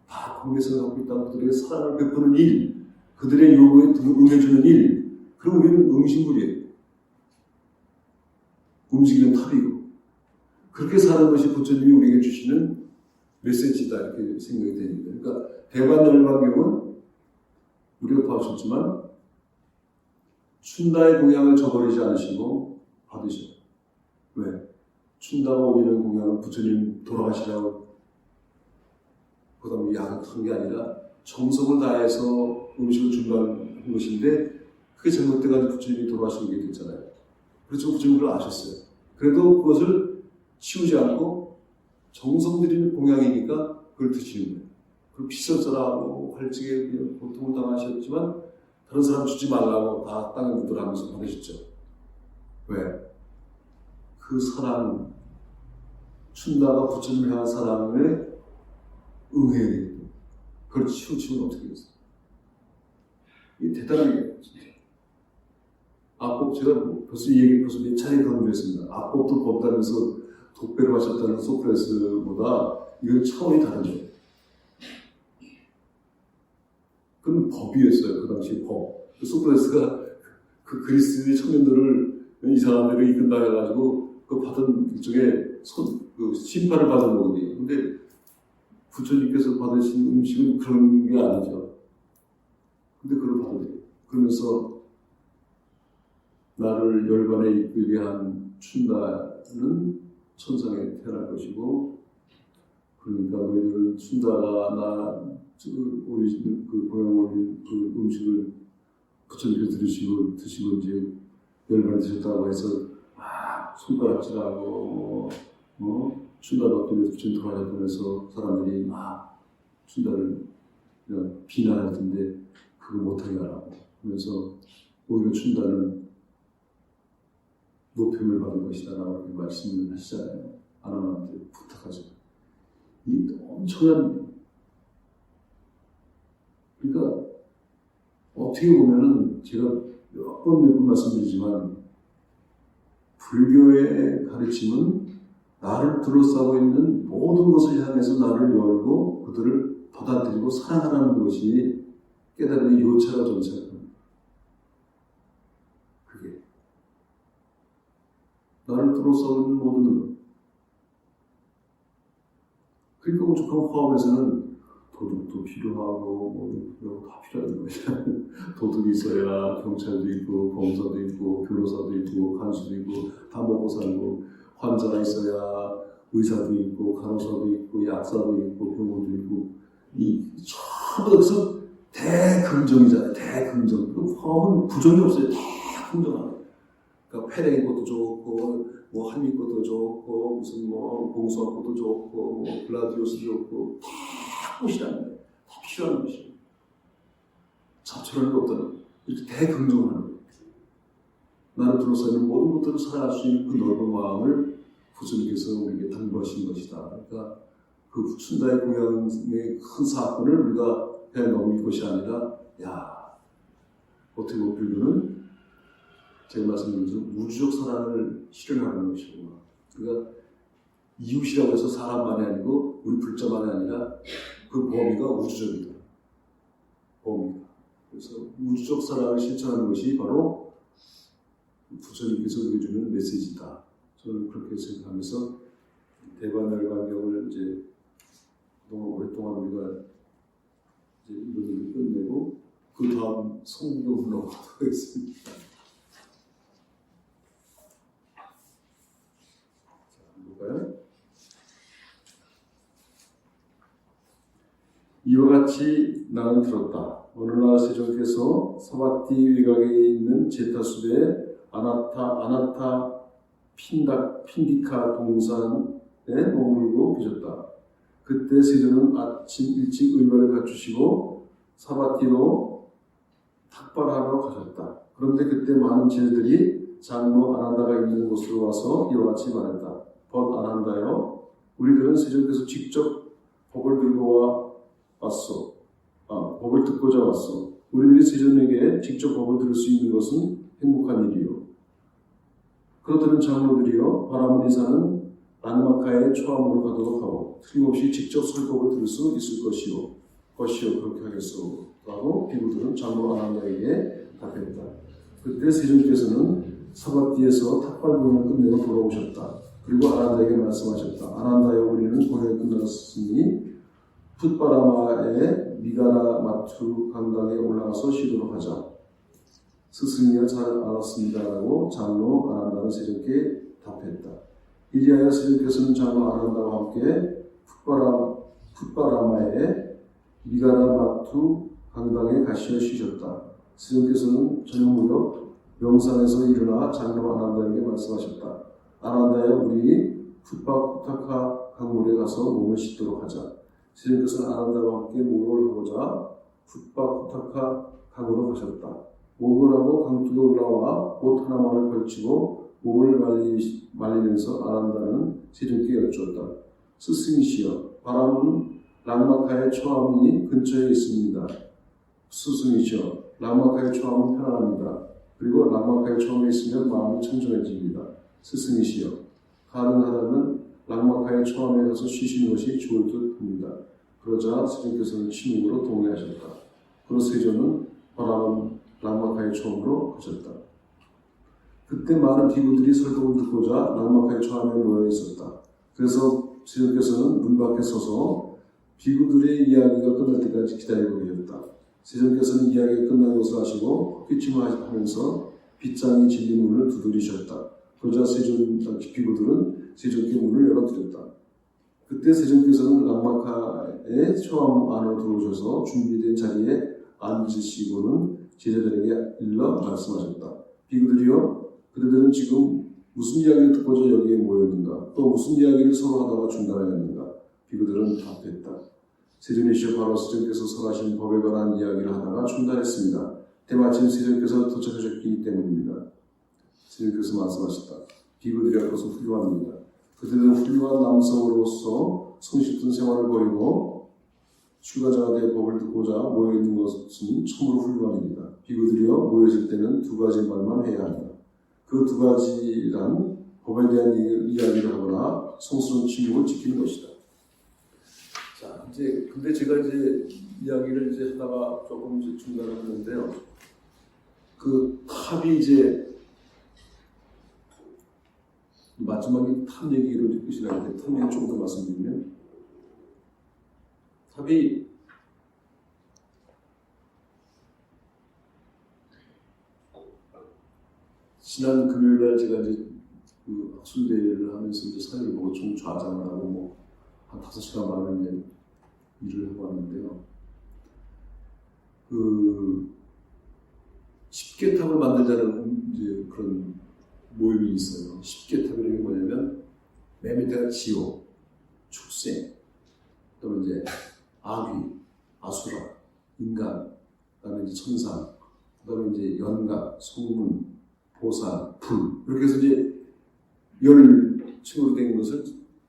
다 관계성을 갖고 있다고 그들에게 사랑을 베푸는 일, 그들의 요구에 응해주는 일, 그럼 우리는 응신물이에요. 움직이는 탑이고 그렇게 사는 것이 부처님이 우리에게 주시는 메시지다 이렇게 생각이 됩니다. 그러니까 대관열반경은 우리가 봐주셨지만 춘다의 공양을 저버리지 않으시고 받으셔. 왜? 춘다가 올리는 공양은 부처님 돌아가시라고 그 다음에 약한 게 아니라 정성을 다해서 음식을 준비한 것인데 그게 잘못돼가지고 부처님이 돌아가시게 됐잖아요. 그래서 부처님이 그걸 아셨어요. 그래도 그것을 치우지 않고 정성 들이는 공양이니까 그걸 드시는 거예요. 그 비싼 사람하고 활찍에 고통을 당하셨지만 다른 사람 주지 말라고 다 땅에 묻으라면서 받으셨죠. 왜? 그 사랑, 춘다가 부처님을 향한 사랑에 응해야 되거든요. 그걸 치우치면 어떻게 됐어요? 이게 대단한 얘기예요. 악법, 제가 벌써 이 얘기 벌써 몇 차례 강조했습니다. 악법도 법다면서 독배를 하셨다는 소크라테스보다 이건 차원이 다른 거예요. 그건 법이었어요. 그 당시 법. 소크라테스가 그 그리스의 청년들을 이상한 데로 이끈다 해가지고 그 받은 일종의 그 심판을 받은 거거든요. 근데 부처님께서 받으신 음식은 그런 게 아니죠. 근데 그걸 받아들여요. 그러면서 나를 열반에 이끌게 한 춘다는 천상에 태어날 것이고, 그러니까 너희들은 춘다가 나 올리신 그 고향 올린 그 음식을 부처님께서 드시고 이제 열반에 드셨다고 해서 막 손가락질하고 춘다 덕분에 부처님 돌아가셨다고 해서 사람들이 막 춘다를 그냥 비난할 텐데 그거 못하게 하라고 하면서 오히려 춘다는 높임을 받은 것이다 라고 말씀을 하시잖아요. 아나한테 부탁하죠. 이 엄청난, 그러니까 어떻게 보면은 제가 몇 번 말씀드리지만 불교의 가르침은 나를 둘러싸고 있는 모든 것을 향해서 나를 열고 그들을 받아들이고 사랑하라는 것이 깨달음의 요차가 전체입니다. 그게 나를 둘러싸고 있는 모든 것. 그러니까 오죽하면 화엄에서는 도둑도 필요하고 다 필요한 거예요. 도둑이 있어야 경찰도 있고 검사도 있고 변호사도 있고 간수도 있고 다 먹고 살고, 환자가 있어야 의사도 있고 간호사도 있고 약사도 있고 병원도 있고, 이 전부 여기서 대긍정이잖아요. 대긍정. 화엄은 부정이 없어요. 다 긍정하는 거예요. 그러니까 페랭이 꽃도 좋고, 뭐 한미꽃도 좋고, 무슨 뭐 봉숭아꽃도 좋고, 뭐 글라디오스 좋고, 다 꽃이라는 거예요. 다 필요한 것이에요. 잡초라는 게 없다는 이렇게 대긍정을 하는 거예요. 나를 둘러싸이는 모든 것들을 살아갈 수 있는 그 넓은 마음을 부처님께서 우리에게 당부하신 것이다. 그러니까 그 후춘다의 공양의 큰 사건을 우리가 그냥 넘길 것이 아니라, 어떻게 보면 불교는 제가 말씀드린 것처럼 우주적 사랑을 실현하는 것이구나. 그러니까 이웃이라고 해서 사람만이 아니고 우리 불자만이 아니라 그 범위가 우주적이다. 범위가. 그래서 우주적 사랑을 실천하는 것이 바로 부처님께서 우리에게 주는 메시지다. 저는 그렇게 생각하면서 대관열반경을 이제 너무 오랫동안 우리가 이제 이런 얘기를 끝내고 그 다음 성경으로 넘어가도록 하겠습니다. 자, 볼까요? 이와 같이 나는 들었다. 어느 날 세종께서 사바티 외곽에 있는 제타숲의 아나타 핀디카 동산에 머물고 계셨다. 그때 세종은 아침 일찍 의관을 갖추시고 사바티로 탁발하러 가셨다. 그런데 그때 많은 제자들이 장로 아난다가 있는 곳으로 와서 이와 같이 말했다. 벗 아난다여, 우리들은 세종께서 직접 법을 법을 듣고자 왔소. 우리들이 세종에게 직접 법을 들을 수 있는 것은 행복한 일이요. 그렇다면 장로들이여, 바라문이사는 란마카의 초암으로 가도록 하고 틀림없이 직접 설법을 들을 수 있을 것이요 그렇게 하겠소. 라고 비구들은 장로 아난다에게 답했다. 그때 세종께서는 사바티에서 탁발공을 끝내고 돌아오셨다. 그리고 아난다에게 말씀하셨다. 아난다여, 우리는 공연이 끝났으니 풋바라마의 미가라 마투 강당에 올라가서 쉬도록 하자. 스승이여, 잘 알았습니다라고 장로 아난다는 세종께 답했다. 이리하여 세종께서는 장로 아난다와 함께 풋바라마의 미가라 마투 강당에 가시어 쉬셨다. 세종께서는 저녁 무렵 명상에서 일어나 장로 아난다에게 말씀하셨다. 아난다여, 우리 풋바쿠타카 강물에 가서 몸을 씻도록 하자. 세종께서는 아난다와 함께 목욕을 하고자 풋바쿠타카 강으로 가셨다. 목욕을 하고 강둑에 올라와 옷 하나만을 걸치고 몸을 말리면서 아난다는 세종께 여쭈었다. 스승이시여, 바람은 랑마카의 초암이 근처에 있습니다. 스승이시여, 랑마카의 초암은 편안합니다. 그리고 랑마카의 초암에 있으면 마음이 청정해집니다. 스승이시여, 가능하다면 랑마카의 초암에 가서 쉬시는 것이 좋을 듯 합니다. 그러자 세종께서는 침묵으로 동의하셨다. 그러 세종은 바람은 랑마카의 초암으로 가셨다. 그때 많은 비구들이 설법을 듣고자 랑마카의 초암에 모여 있었다. 그래서 세종께서는 문 밖에 서서 비구들의 이야기가 끝날 때까지 기다리고 계셨다. 세종께서는 이야기가 끝난 것을 아시고 헛기침을 하면서 빗장이 질린 문을 두드리셨다. 그러자 비구들은 세종께 문을 열어드렸다. 그때 세종께서는 랑마카의 초암 안으로 들어오셔서 준비된 자리에 앉으시고는 제자들에게 일러 말씀하셨다. 비구들이여, 그대들은 지금 무슨 이야기를 듣고자 여기에 모였는가? 또 무슨 이야기를 서로 하다가 중단하였는가? 비구들은 답했다. 세종이시여, 바로 세종께서 설하신 법에 관한 이야기를 하다가 중단했습니다. 때마침 세종께서 도착하셨기 때문입니다. 세종께서 말씀하셨다. 비구들이 앞서서 훌륭합니다. 그들은 훌륭한 남성으로서 성실한 생활을 보이고 출가자가 되어 법을 듣고자 모여있는 것은 참으로 훌륭한 일이다. 비구들이여, 모여질 때는 두 가지 말만 해야 한다. 그 두 가지란 법에 대한 이야기를 하거나 성스러운 침묵을 지키는 것이다. 자, 근데 제가 이야기를 하다가 조금 중단을 했는데요. 그 탑이 마지막에 탑 얘기로 끝이라는데 탑 얘기 조금 더 말씀드리면, 탑이 지난 금요일날 제가 그 학술대회를 하면서 사회를 보고 총 좌장을 하고 한 5시간 반을 일을 하고 왔는데요. 그 10개탑을 만들자는 그런 모임이 있어요. 십계탑이라는 게 뭐냐면 맨 밑에가 지옥, 축생, 또 이제 아귀, 아수라, 인간, 그다음에 이제 천상, 그다음에 이제 연각, 소문, 보살, 불 이렇게 해서 이제 10층으로 된 것을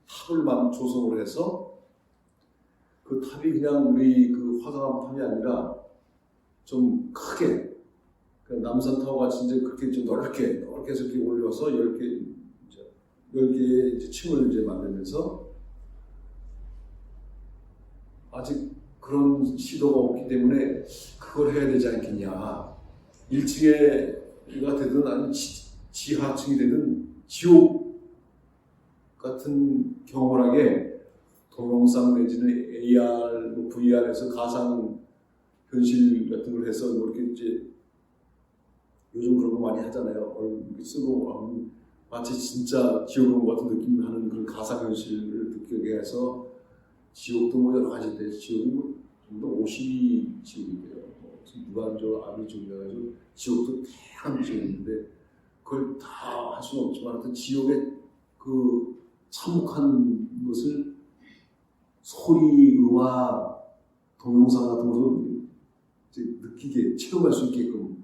탑을 조성을 해서 그 탑이 그냥 우리 그 화강암 탑이 아니라 좀 크게 남산타워 같이 이제 그렇게 좀 넓게 해서 이렇게 올려서 10개의 이제 층을 이제 만들면서 아직 그런 시도가 없기 때문에 그걸 해야 되지 않겠냐. 1층에가 되든 아니 지하층이 되든 지옥 같은 경험을 하게 동영상 내지는 AR, VR에서 가상 현실 같은 걸 해서 뭐 이렇게 이제 요즘 그런 거 많이 하잖아요. 얼굴 쓰고 마치 진짜 지옥 온 것 같은 느낌을 하는 그런 가상 현실을 느끼게 해서 지옥도 뭐 여러 가지인데 지옥이 뭐 좀더 50이 지옥인데요. 무간조 아비족이라가지고 지옥도 다양한 지옥인데 그걸 다 할 수는 없지만 하여튼 지옥의 그 참혹한 것을 소리, 음악, 동영상 같은 걸로 이제 느끼게 체험할 수 있게끔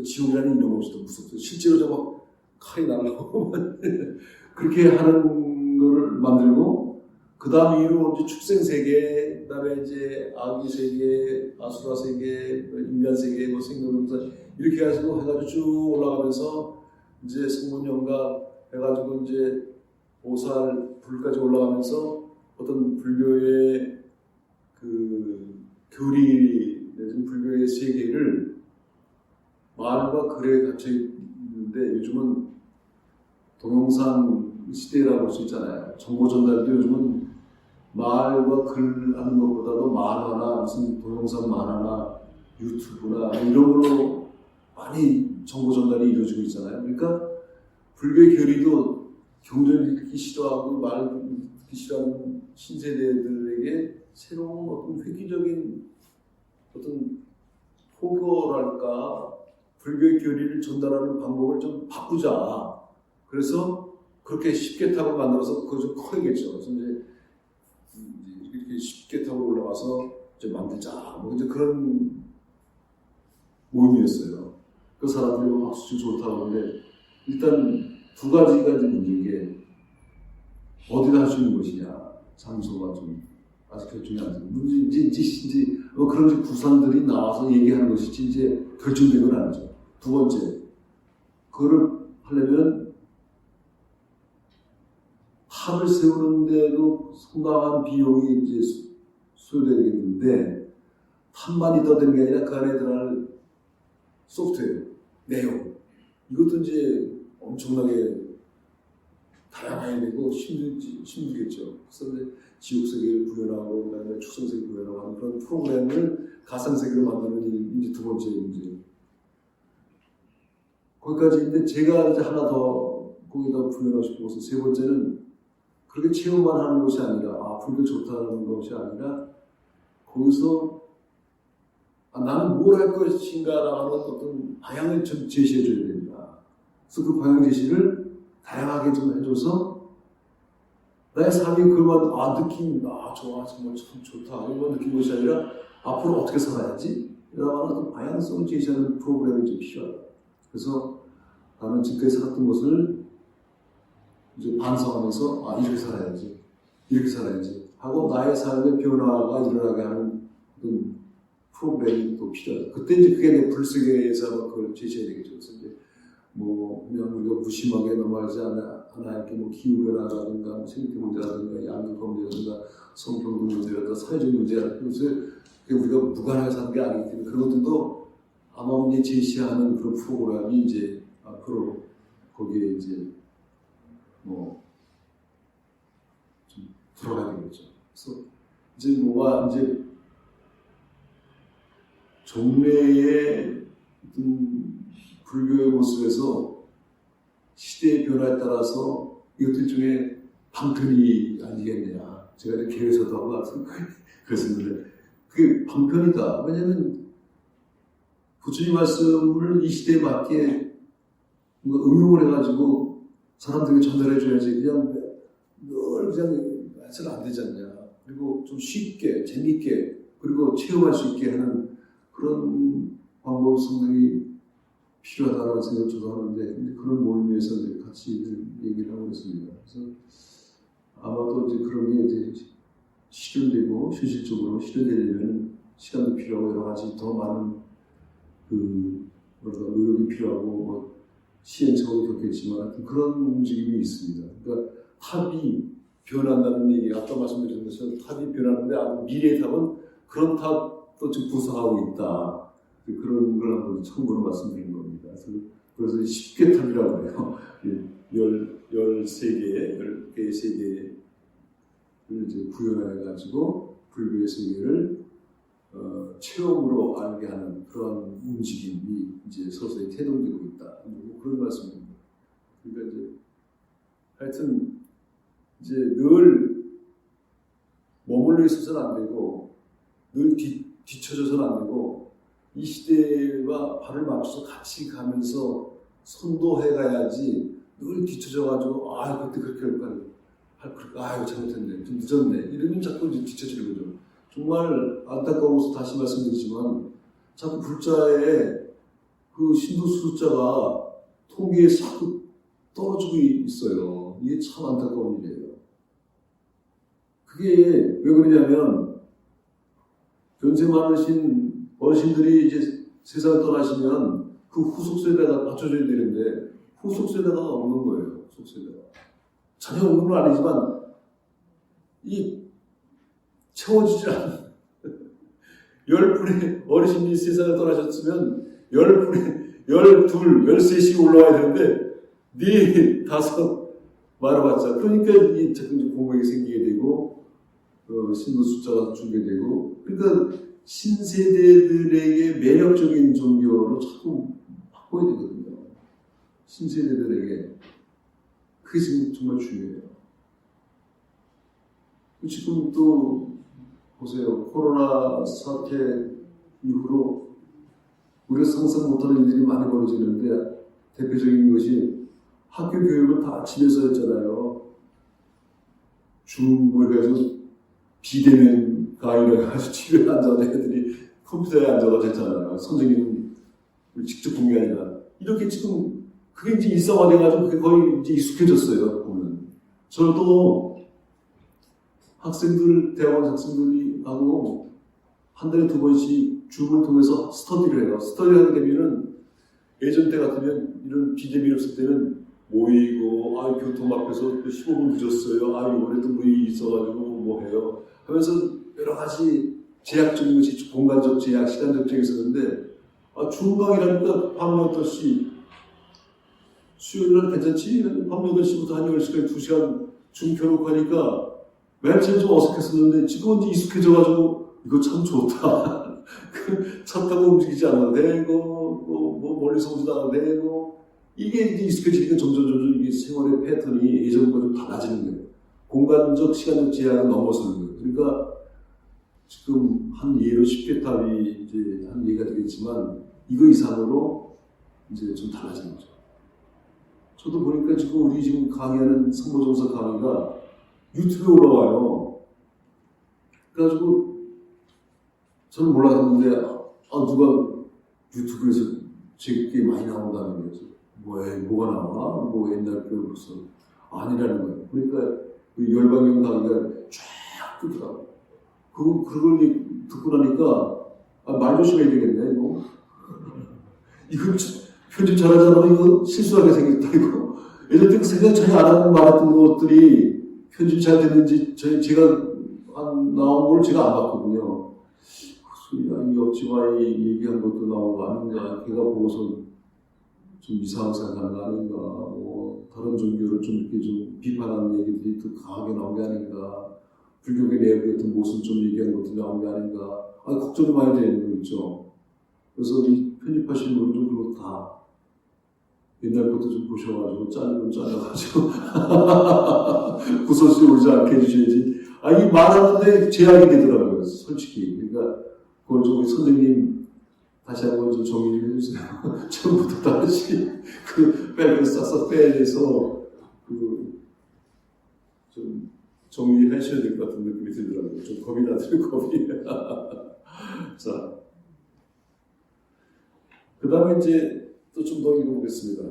지옥이라는 이런 것이 더 무섭죠. 실제로 저 막 칼이 날라오고 그렇게 하는 걸 만들고 그 다음 이후로 이제 축생 세계, 그 다음에 이제 아기 세계, 아수라 세계, 인간 세계, 뭐 생명사 이렇게 해가지고 쭉 올라가면서 이제 성문연가 해가지고 이제 보살 불까지 올라가면서 어떤 불교의 그 교리 내지는 불교의 세계를 말과 글에 갇혀 있는데 요즘은 동영상 시대라고 할 수 있잖아요. 정보 전달도 요즘은 말과 글 하는 것보다도 만화나 무슨 동영상 만화나 유튜브나 이런 걸로 많이 정보 전달이 이루어지고 있잖아요. 그러니까 불교의 교리도 경전을 읽기 싫어하고 말 듣기 싫어하는 신세대들에게 새로운 어떤 획기적인 어떤 포교랄까 불교의 교리를 전달하는 방법을 좀 바꾸자. 그래서 그렇게 십계탑을 만들어서 그걸 좀 커야겠죠. 그래서 이제 이렇게 십계탑으로 올라가서 이제 만들자. 뭐 이제 그런 모임이었어요. 그 사람들이 박수 좋다고 하는데 일단 두 가지가 이제 문제인 게 어디다 할 수 있는 것이냐. 장소가 좀 아직 결정이 안 되고 이제 그런 구산들이 나와서 얘기하는 것이지 이제 결정된 건 아니죠. 두 번째, 그거를 하려면 탑을 세우는데도 상당한 비용이 이제 소요되겠는데 탑만 있다 되는 게 아니라 그 안에 들어갈 소프트웨어, 내용 이것도 이제 엄청나게 다양해야 되고 힘들겠죠. 그래서 지옥세계를 구현하고 그다음에 축생세계를 구현하고 하는 그런 프로그램을 가상세계로 만드는 게 이제 두 번째 문제. 거기까지 있는데 제가 이제 하나 더 거기다 구현하고 싶은 것은 세 번째는 그렇게 체험만 하는 것이 아니라 불교 좋다는 것이 아니라 거기서 나는 뭘 할 것인가라는 어떤 방향을 좀 제시해 줘야 됩니다. 그래서 그 방향 제시를 다양하게 좀 해줘서 나의 삶이 그만 느낌 좋아 정말 참 좋다 이런 느낀 것이 아니라 앞으로 어떻게 살아야지 이런 어떤 방향성을 제시하는 프로그램이 좀 필요하다. 그래서 나는 지금까지 살았던 것을 이제 반성하면서 이렇게 살아야지 하고 나의 삶의 변화가 일어나게 하는 어떤 프로그램이 또 필요하다. 그때 이제 그게 넷플릭스에서 그걸 제시해야 되겠죠. 그래서 이제 뭐 그냥 우리가 무심하게 넘어가지 않아 이렇게 뭐 기후변화라든가 뭐 생태 문제라든가 양극화 문제라든가 성평등 문제라든가 사회적 문제라든가 그래서 우리가 무관하게 사는 게 아니기 때문에 그런 것들도 아마 이제 제시하는 그런 프로그램이 이제 앞으로 거기에 이제 뭐 좀 들어가야 되겠죠. 그래서 이제 뭐가 이제 종래의 불교의 모습에서 시대의 변화에 따라서 이것들 중에 방편이 아니겠냐. 제가 이렇게 계획서도 하고 그랬었는데 그게 방편이다. 왜냐하면 부처님 말씀을 이 시대에 맞게 뭔가 응용을 해가지고 사람들에게 전달해줘야지 그냥 늘 그냥 해서는 안 되지 않냐. 그리고 좀 쉽게, 재밌게, 그리고 체험할 수 있게 하는 그런 방법이 상당히 필요하다는 생각을 저도 하는데, 그런 모임에서 이제 같이 얘기를 하고 있습니다. 그래서 아마도 이제 그런 게 이제 실현되고, 현실적으로 실현되려면 시간도 필요하고, 여러 가지 더 많은 노력이 필요하고, 뭐 시행착오도 겪겠지만, 그런 움직임이 있습니다. 그러니까 탑이 변한다는 얘기, 아까 말씀드린 것처럼 탑이 변하는데, 미래의 탑은 그런 탑도 지금 구성하고 있다. 그런 걸 한번 참고로 말씀드린 겁니다. 그래서 10개 탑이라고 해요. 13개, 10개의 세계를 이제 구현해가지고 불교의 세계를 체험으로 알게 하는 그런 움직임이 이제 서서히 태동되고 있다. 뭐 그런 말씀입니다. 그러니까 이제 하여튼 이제 늘 머물러 있어서는 안 되고 늘 뒤쳐져서는 안 되고 이 시대와 발을 맞춰서 같이 가면서 선도해 가야지 늘 뒤쳐져가지고 그때 그렇게 할까 이거 잘못했네 좀 늦었네 이러면 자꾸 이제 뒤쳐지는 거죠. 정말 안타까워서 다시 말씀드리지만 자꾸 불자의 그 신도 숫자가 통계에 자꾸 떨어지고 있어요. 이게 참 안타까운 일이에요. 그게 왜 그러냐면 연세 많으신 어르신들이 이제 세상을 떠나시면 그 후속 세대가 받쳐줘야 되는데 후속 세대가 없는 거예요. 후속 세대가 전혀 없는 건 아니지만 이 채워지지 않는 10분의 어르신이 세상을 떠나셨으면 10분의 12, 13씩 올라와야 되는데 4, 5 말아봤자 그러니까 이 자꾸 공백이 생기게 되고 신도 숫자가 줄게 되고 그러니까 신세대들에게 매력적인 종교로 자꾸 바꿔야 되거든요. 신세대들에게 그게 지금 정말 중요해요. 지금 또 보세요. 코로나 사태 이후로 우리가 상상 못하는 일들이 많이 벌어지는데 대표적인 것이 학교 교육을 다 집에서 했잖아요. 줌 해가지고 비대면 강의를 해가지고 집에 앉아서 애들이 컴퓨터에 앉아서 했잖아요. 선생님은 직접 본 게 아니라 이렇게 지금 그게 이제 일상화돼가지고 그게 거의 이제 익숙해졌어요. 보면 저도 학생들, 대학원 학생들이 하고 한 달에 2번씩 줌을 통해서 스터디를 해요. 스터디를 하게 되면은 예전 때 같으면 이런 비대면 없을 때는 모이고 교통 앞에서 15분 늦었어요. 이번에도 뭐 있어가지고 뭐 해요. 하면서 여러 가지 제약적인 것이 공간적 제약, 시간적 제약이 있었는데 줌 강의라니까 밤 8시 수요일날 괜찮지? 밤 8시부터 한 10시까지 2시간 줌 켜놓고 하니까 맨 처음에 좀 어색했었는데 지금은 이제 익숙해져가지고 이거 참 좋다. 차 타고 움직이지 않아도 되고 뭐 멀리서 오지도 않아도 되고 이게 이제 익숙해지니까 점점 이게 생활의 패턴이 예전보다 좀 달라지는 거예요. 공간적, 시간적 제약을 넘어서는 거예요. 그러니까 지금 한 예로 10개 탑이 이제 한 예가 되겠지만 이거 이상으로 이제 좀 달라지는 거죠. 저도 보니까 지금 우리 지금 강의하는 성모정서 강의가 유튜브에 올라와요. 그래가지고 저는 몰랐는데 누가 유튜브에서 제게 많이 나온다는 거죠. 뭐가 나와? 뭐 옛날 교육으로서 아니라는 거예요. 그러니까 열방경 강의가 쫙 뜨더라고요. 그걸 듣고 나니까 말 조심해야 되겠네 이거. 이거 편집 잘하잖아. 이거 실수하게 생겼다 이거. 예전 때 생각 전혀 안 하고 말했던 것들이 편집 잘 됐는지 제가 나온 걸 제가 안 봤거든요. 이 옆집아이 얘기한 것도 나온 거 아닌가, 걔가 보고서 좀 이상하게 생각하는 거 아닌가, 뭐 다른 종교를 좀 이렇게 좀 비판하는 얘기들이 더 강하게 나온 게 아닌가, 불교계 내부 같은 모습 좀 얘기한 것도 나온 게 아닌가, 걱정이 많이 되는 거 있죠. 그래서 이 편집하시는 분들 그거 다 옛날 것도 좀 보셔가지고 짜는 짜가지고 구설수 오지 않게 해주셔야지. 이 말하는데 제약이 되더라고요, 솔직히. 그러니까 그걸 좀 선생님 다시 한번 좀 정리를 해주세요. 처음부터 다시 그 빼고 싸서 빼내서 좀 정리하셔야 될 것 같은 느낌이 들더라고요. 좀 겁이 나더라고요, 겁이. 자, 그 다음에 이제 또 좀 더 읽어보겠습니다.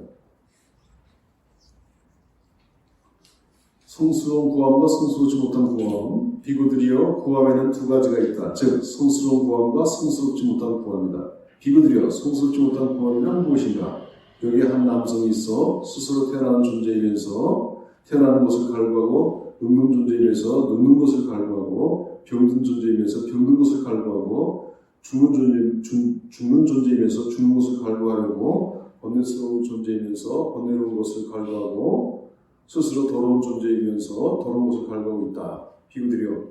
성스러운 구함과 성스럽지 못한 구함. 비구들이여 구함에는 두 가지가 있다. 즉 성스러운 구함과 성스럽지 못한 구함이다. 비구들이여 성스럽지 못한 구함이란 무엇인가? 여기 한 남성이 있어 스스로 태어나는 존재이면서 태어나는 것을 갈구하고 늙는 존재이면서 늙는 것을 갈구하고 병든 존재이면서 병든 것을 갈구하고 죽는 존재이면서 죽는 것을 갈구하려고 번뇌스러운 존재이면서 번뇌로운 것을 갈구하고 스스로 더러운 존재이면서 더러운 것을 갈구하고 있다. 비구들이여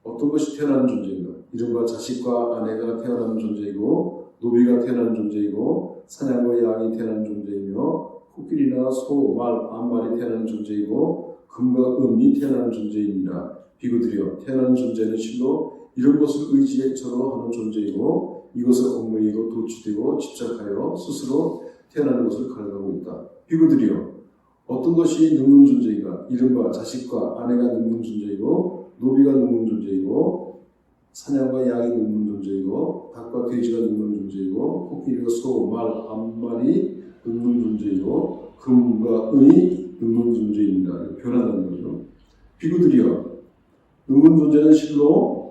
어떤 것이 태어나는 존재인가? 이른바 자식과 아내가 태어나는 존재이고 노비가 태어나는 존재이고 사냥과 양이 태어나는 존재이며 코끼리나 소, 말, 암말이 태어나는 존재이고 금과 은이 태어나는 존재입니다. 비구들이여 태어나는 존재는 실로 이런 것을 의지처럼 하는 존재이고 이것을 얽매이고 도취되고 집착하여 스스로 태어나는 것을 갈구하고 있다. 비구들이여 어떤 것이 늙는 존재인가? 이른바 자식과 아내가 늙는 존재이고 노비가 늙는 존재이고 사냥과 양이 늙는 존재이고 닭과 돼지가 늙는 존재이고 코끼리와 소, 말, 암말이 늙는 존재이고 금과 은이 늙는 존재입니다. 변한다는 거죠. 비구들이여 늙는 존재는 실로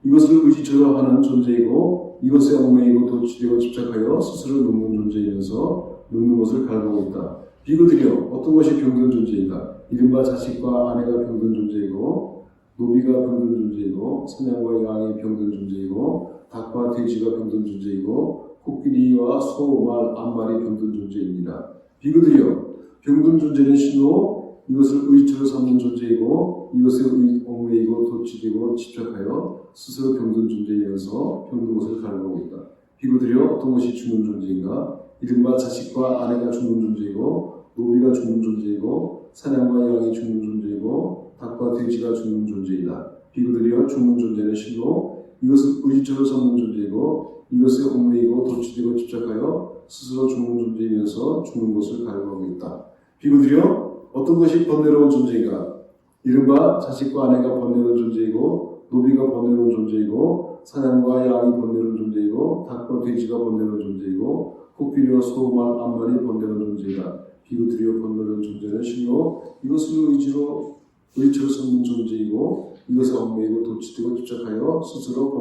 이것을 의지처럼 하는 존재이고 이것에 얽매이고 도취되고 집착하여 스스로 늙는 존재이면서 늙는 것을 갈구하고 있다. 비구들이여 어떤 것이 병든 존재인가? 이른바 자식과 아내가 병든 존재이고 노비가 병든 존재이고 사냥과 양이 병든 존재이고 닭과 돼지가 병든 존재이고 코끼리와 소, 말, 암말이 병든 존재입니다. 비구들이여 병든 존재는 실로 이것을 의지처럼 삼는 존재이고 이것에 얽매이고 도취되고 집착하여 스스로 병든 존재이면서 병든 것을 갈구하고 있다. 비구들이여 어떤 것이 죽는 존재인가? 이른바 자식과 아내가 죽는 존재이고 노비가 죽는 존재이고 사냥과 양이 죽는 존재이고 닭과 돼지가 죽는 존재이다. 비구들이여 죽는 존재는 실로 이것을 의지처럼 삼는 존재이고 이것에 얽매이고 도취되고 집착하여 스스로 죽는 존재이면서 죽는 것을 갈구하고 있다. 비구들이여 어떤 것이 번뇌로운 존재인가? 이른바 자식과 아내가 번뇌로운 존재이고 노비가 번뇌로운 존재이고 사냥과 양이 번뇌로운 존재이고 닭과 돼지가 번뇌로운 존재이고 코끼리와 소, 말, 암말이 번뇌로운 존재이다. 비구들이여 번뇌로운 존재는 실로 이것을 의지처럼 삼는 존재이고 이것에 얽매이고 도취되고 집착하여 스스로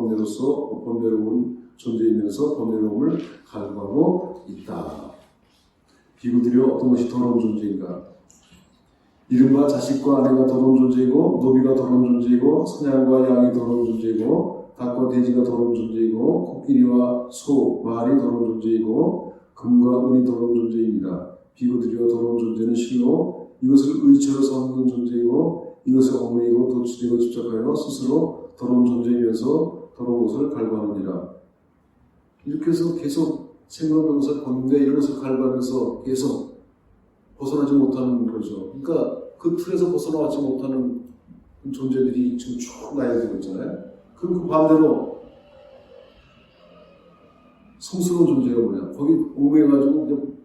번뇌로운 존재이면서 번뇌로움을 갈구하고 있다. 비구들이여 어떤 것이 더러운 존재인가? 이른바 자식과 아내가 더러운 존재이고 노비가 더러운 존재이고 사냥과 양이 더러운 존재이고 닭과 돼지가 더러운 존재이고 코끼리와 소, 말이 더러운 존재이고 금과 은이 더러운 존재입니다. 비구들이여 더러운 존재는 실로 이것을 의지처럼 삼는 존재이고 이것에 얽매이고 도취되고 집착하여 스스로 더러운 존재이면서 더러운 것을 갈구하느니라. 이렇게 해서 계속 생로병사 번뇌 이런 것을 갈구하면서 계속 벗어나지 못하는 거죠. 그러니까 그 틀에서 벗어나지 못하는 존재들이 지금 쭉 나열되고 있잖아요. 그럼 그 반대로 성스러운 존재가 뭐냐? 거기 얽매여가지고 그냥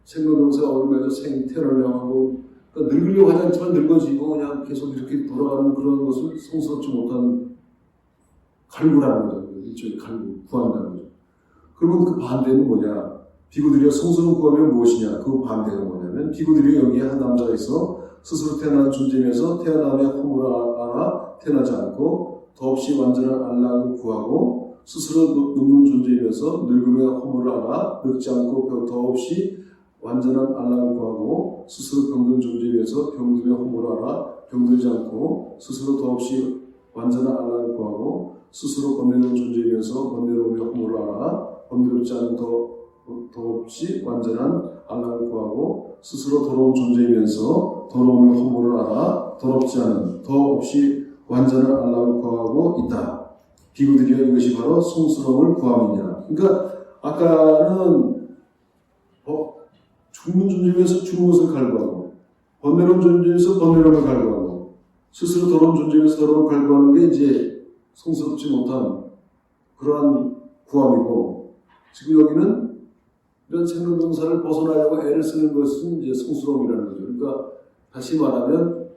생로병사가 얽매여서 생태를 향하고 그러니까 늙으려고 하지 않지만 늙어지고 그냥 계속 이렇게 돌아가는 그런 것을 성스럽지 못한 갈구라는 거죠. 일종의 갈구, 구한다는 거죠. 그러면 그 반대는 뭐냐? 비구들이여 성스러운 구하면 무엇이냐? 그 반대가 뭐냐면 비구들이여 여기에 한 남자가 있어 스스로 태어난 존재면서 태어남에 허물을 알아 태어나지 않고 더없이 완전한 안락을 구하고 스스로 늙는 존재이면서 늙음에 허물을 알아 늙지 않고 더없이 완전한 안락을 구하고 스스로 병든 존재이면서 병듦에 허물을 알아 병들지 않고 스스로 더없이 완전한 안락을 구하고 스스로 번뇌로운 존재이면서 번뇌로움에 허물을 알아 번뇌롭지 않은 더없이 완전한 안락을 구하고 스스로 더러운 존재이면서 더러움의 허물을 알아 더럽지 않은 더없이 완전한 안락을 구하고 있다. 비구들이여 이것이 바로 성스러움을 구함이니라. 그러니까 아까는 죽는 존재면서 죽는 것을 갈구하고 번뇌로운 존재에서 번뇌로움을 갈구하고 스스로 더러운 존재면서 더러움을 갈구하는 게 이제 성스럽지 못한 그러한 구함이고 지금 여기는 이런 생로병사를 벗어나려고 애를 쓰는 것은 이제 성스러움이라는 거죠. 그러니까 다시 말하면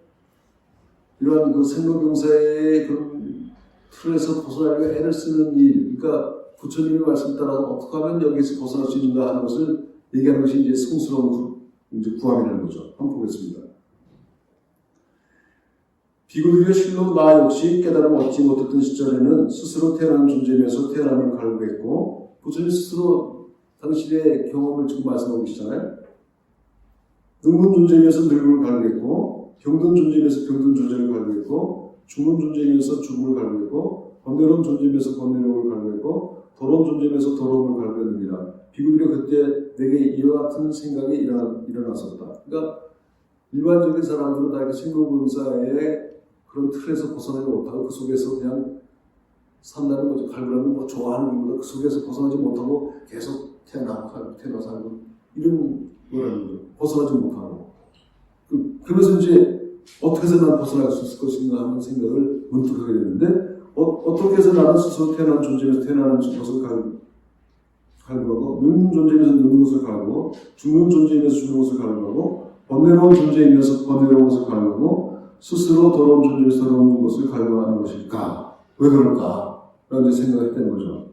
이러한 그 생로병사의 그런 틀에서 벗어나려고 애를 쓰는 일, 그러니까 부처님의 말씀 따라서 어떻게 하면 여기서 벗어날 수 있는가 하는 것을 얘기하는 것이 이제 성스러운 이제 구함이라는 거죠. 한번 보겠습니다. 비구들의 실로 나 역시 깨달음을 얻지 못했던 시절에는 스스로 태어난 존재면서 태어남을 갈구했고, 부처님 스스로 당신의 경험을 지금 말씀하고 계시잖아요. 늙은 존재면서 늙음을 갈구했고, 병든 존재면서 병든 존재를 갈구했고, 죽는 존재면서 죽음을 갈구했고, 번뇌로운 존재면서 번뇌로움을 갈구했고, 더러운 존재면서 더러움을 갈구했느니라. 비구들이 그때 내게 이와 같은 생각이 일어났었다. 그러니까 일반적인 사람들은 다 이렇게 생로병사의 그런 틀에서 벗어나지 못하고 그 속에서 그냥 산다는 거죠. 갈구라는 뭐 좋아하는 것보다 그 속에서 벗어나지 못하고 계속 태어나 살고 이런 거라는 거죠. 벗어나지 못하고. 그러면서 이제 어떻게 해서 난 벗어날 수 있을 것인가 하는 생각을 문득 하게 되는데 어떻게 해서 나는 스스로 태어난 존재면서 태어나는 것을 갈구하고 늙는 존재면서 늙는 것을 갈구하고 죽는 존재면서 죽는 것을 갈구하고 번뇌로운 존재이면서 번뇌로운 것을 갈구하고 스스로 더러운 존재에서 더러운 것을 갈구하는 것일까? 왜 그럴까? 라는 생각을 했다는 거죠.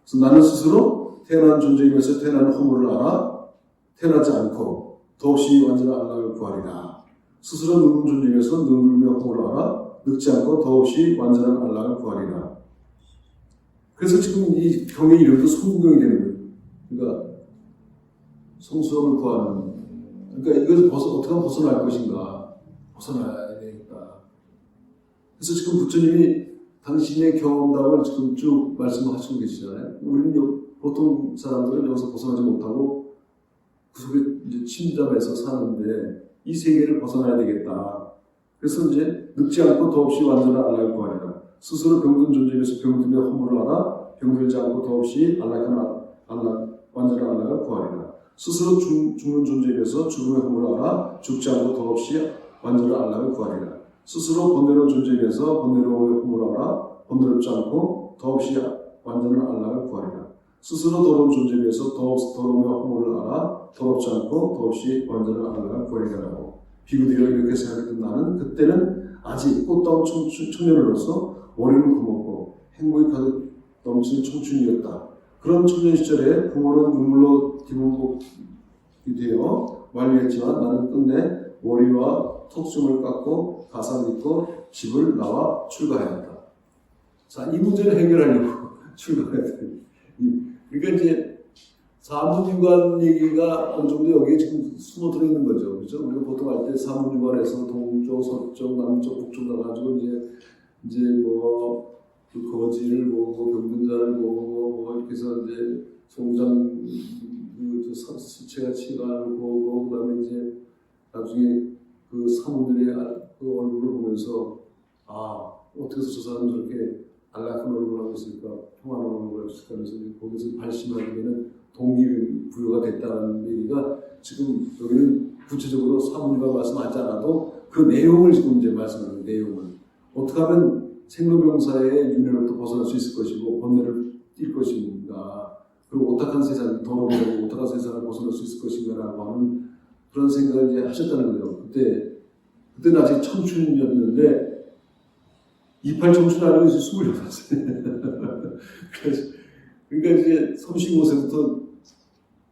그래서 나는 스스로 태어난 존재이면서 태어나는 허물을 알아 태어나지 않고 더없이 완전한 안락을 구하리라. 스스로 늙은 존재이면서 늙으며 허물을 알아 늙지 않고 더없이 완전한 안락을 구하리라. 그래서 지금 이 경의 이름도 성구경이 되는 거예요. 그러니까 성수함을 구하는. 그러니까 이것을 어떻게 하면 벗어날 것인가? 벗어나야 되겠다. 그래서 지금 부처님이 당신의 경험담을 지금 쭉 말씀하시고 계시잖아요. 우리는 보통 사람들은 여기서 벗어나지 못하고 그 속에 이제 침잠해서 사는데 이 세계를 벗어나야 되겠다. 그래서 이제 늙지 않고 더없이 완전한 안락을 구하리라. 스스로 병든 존재에서 병든의 허물을 알아 병들지 않고 더없이 완전한 안락을 구하리라. 스스로 죽는 존재에서 죽음의 허물을 알아 죽지 않고 더없이 완전한 안락을 구하리라. 스스로 번뇌로운 존재에서 번뇌로움의 허물을 알아 번뇌롭지 않고 더없이 완전한 안락을 구하리라. 스스로 더러운 존재에서 더러움의 허물을 알아 더럽지 않고 더없이 완전한 안락을 구하리라고. 비구들이라 이렇게 생각했던 나는 그때는 아직 꽃다운 청년으로서 머리를 거먹고 행복이 가득 넘치는 청춘이었다. 그런 청년 시절에 부모는 눈물로 뒤문복이 되어 만류했지만 나는 끝내 머리와 턱숨을 깎고 가상을 입고 집을 나와 출가하였다. 자, 이 문제를 해결하려고 출가하였다. 그러니까 이제 사문유관 얘기가 어느 정도 여기에 지금 숨어 들어있는 거죠. 그렇죠? 우리가 보통 할 때 사문유관에서 동쪽, 서쪽, 남쪽, 북쪽 가가지고 이제 뭐 그 거지를 보고 병든 자를 보고 뭐 이렇게 해서 이제 송장 수체가 치가를 보고 그다음에 이제 나중에 그 사문들의 그 얼굴을 보면서 아 어떻게 해서 저 사람은 저렇게 안락한 얼굴을 하고 있을까 평안한 얼굴을 하고 있을까 하면서 거기서 발심하기에는 동기부여가 됐다는 얘기가 지금 여기는 구체적으로 사문과 말씀하지 않아도 그 내용을 지금 이제 말씀하는 내용을 어떻게 하면 생로병사의 윤회로부터 벗어날 수 있을 것이고 번뇌를 뛸 것인가 그리고 오탁한 세상 더러움이고 오탁한 세상을 벗어날 수 있을 것인가라고 하는 그런 생각을 이제 하셨다는 거예요. 그때는 아직 청춘이었는데 28 청춘 아니고 이제 28살. 그러니까 이제 35세부터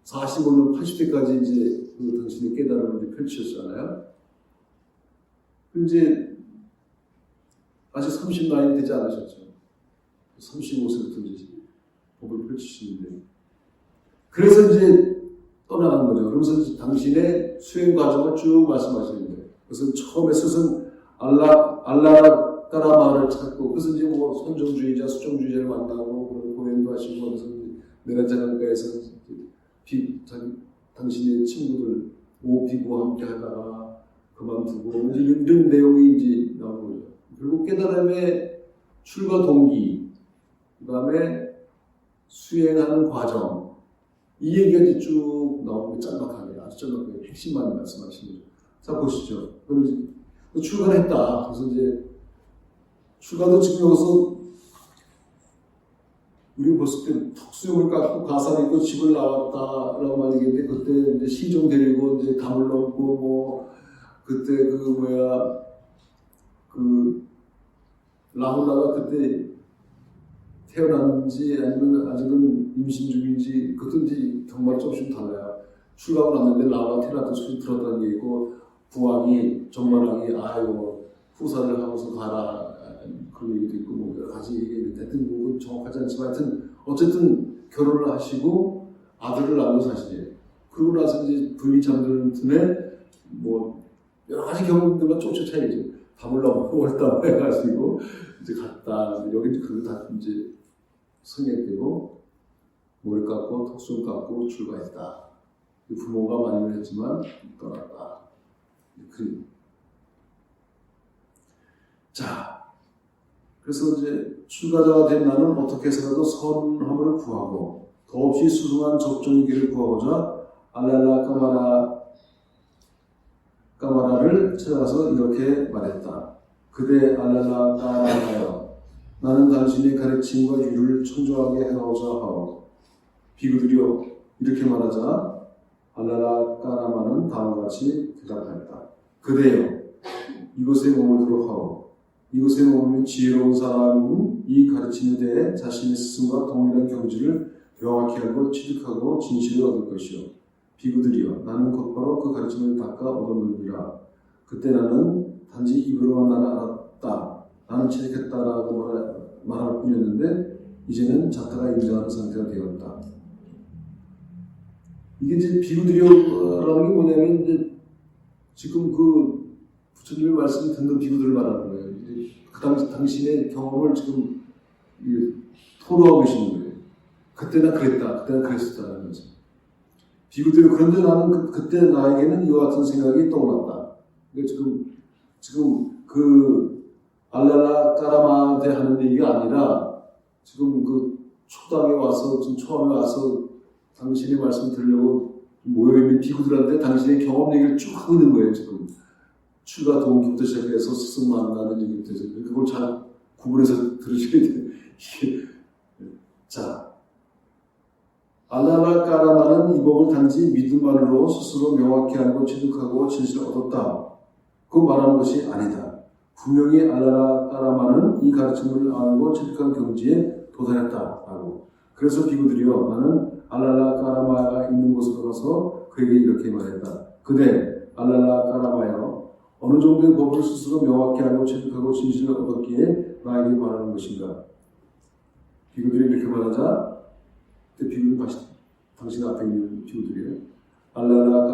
45년 80세까지 이제 그 당신의 깨달음을 이제 펼치셨잖아요. 이제 아직 30 나이 되지 않으셨죠. 35세부터 이제 법을 펼치시는데. 그래서 이제 떠나간 거죠. 그러면서 이제 당신의 수행 과정을 쭉 말씀하시는 거예요. 그래서 처음에 스승 알라 까라마를 찾고, 그래서 이제 뭐 선정주의자, 수정주의자를 만나고, 고행도 하시고, 그래서 내란자강가에서 당신의 친구들, 오비구와 함께 하다가 그만두고, 이제 이런 내용이 이제 나오는 거죠. 그리고 깨달음의 출가 동기, 그 다음에 수행하는 과정, 이 얘기가 이제 쭉 나오는 게 짤막하게, 아주 짤막하게 핵심만 말씀하시는 거죠. 자, 보시죠. 그럼 출가를 했다. 그래서 이제 출가도 지금 여기서 우리 봤을 때 턱수염을 깎고 가사를 입고 집을 나왔다라고 말이겠는데 그때 이제 시종 데리고 이제 담을 넘고 뭐 그때 라울라가 그때 태어났는지 아니면 아직은 임신 중인지 그것도 이제 정말 조금씩 달라요. 출가하고 났는데 라울라 태어났던 소리 들었다는 게 있고 부왕이 정만왕이 아이고 후사를 하고서 가라 그런 얘기도 있고 뭐 여러 가지 얘기가 하여튼 뭐 정확하지 않지만 하여튼 어쨌든 결혼을 하시고 아들을 낳은 사실이에요. 그러고 나서 이제 부인이 잠드는 틈에 뭐 여러 가지 경험들과 쪽쪽 차이죠. 담을 넘고 월담 해가지고 이제 갔다 여기 그거 다 이제 성행되고 머리 깎고 턱수염 깎고 출가했다. 부모가 만류를 했지만 떠났다. 자, 그래서 이제 출가자가 된 나는 어떻게 해서라도 선함을 구하고 더없이 수승한 적정의 길을 구하고자 알랄라 까마라를 찾아가서 이렇게 말했다. 그대 알랄라 까마라여, 나는 당신의 가르침과 유를 청정하게 해나오자 하오. 비구들이여, 이렇게 말하자 알랄라 까라마는 다음과 같이 대답하였다. 그대여, 이곳에 머물도록 하오. 이곳에 머무는 지혜로운 사람은 이 가르침에 대해 자신의 스승과 동일한 경지를 명확히 알고 취득하고 진실을 얻을 것이요. 비구들이여, 나는 곧바로 그 가르침을 닦아 얻었느니라. 그때 나는 단지 입으로만 나는 알았다, 나는 체득했다라고 말할 뿐이었는데 이제는 자타가 인정하는 상태가 되었다. 이게 이제 비구들이여라는 게 뭐냐면 이제 지금 그 부처님의 말씀 듣는 비구들을 말하는 거예요. 이제 그 당신의 경험을 지금 토로하고 계시는 거예요. 그때나 그랬다, 그때나 그랬었다는 거죠. 비구들이 그런데 나는 그때 나에게는 이와 같은 생각이 떠올랐다. 그러니까 지금 그 알랄라 까라마한테 하는 얘기가 아니라 지금 그 초당에 와서 지금 처음에 와서 당신의 말씀 들으려고 모여있는 비구들한테 당신의 경험 얘기를 쭉 하고 있는 거예요. 지금 출가 동기부터 시작해서 스승 만나는 얘기부터 해서 그걸 잘 구분해서 들으셔야 돼요. 자, 알랄라 까라마는 이 법을 단지 믿음만으로 스스로 명확히 알고 취득하고 진실을 얻었다, 그 말하는 것이 아니다. 분명히 알랄라 까라마는 이 가르침을 알고 취득한 경지에 도달했다라고. 그래서 비구들이여, 나는 알랄라 까라마가 있는 곳으로 가서 그에게 이렇게 말했다. 그대 알랄라 까라마여, 어느 정도의 법을 스스로 명확히 알고 취득하고 진실을 얻었기에 나에게 말하는 것인가. 비구들이 이렇게 말하자 그때 비구는 당신 앞에 있는 비구들이에요. 알랄라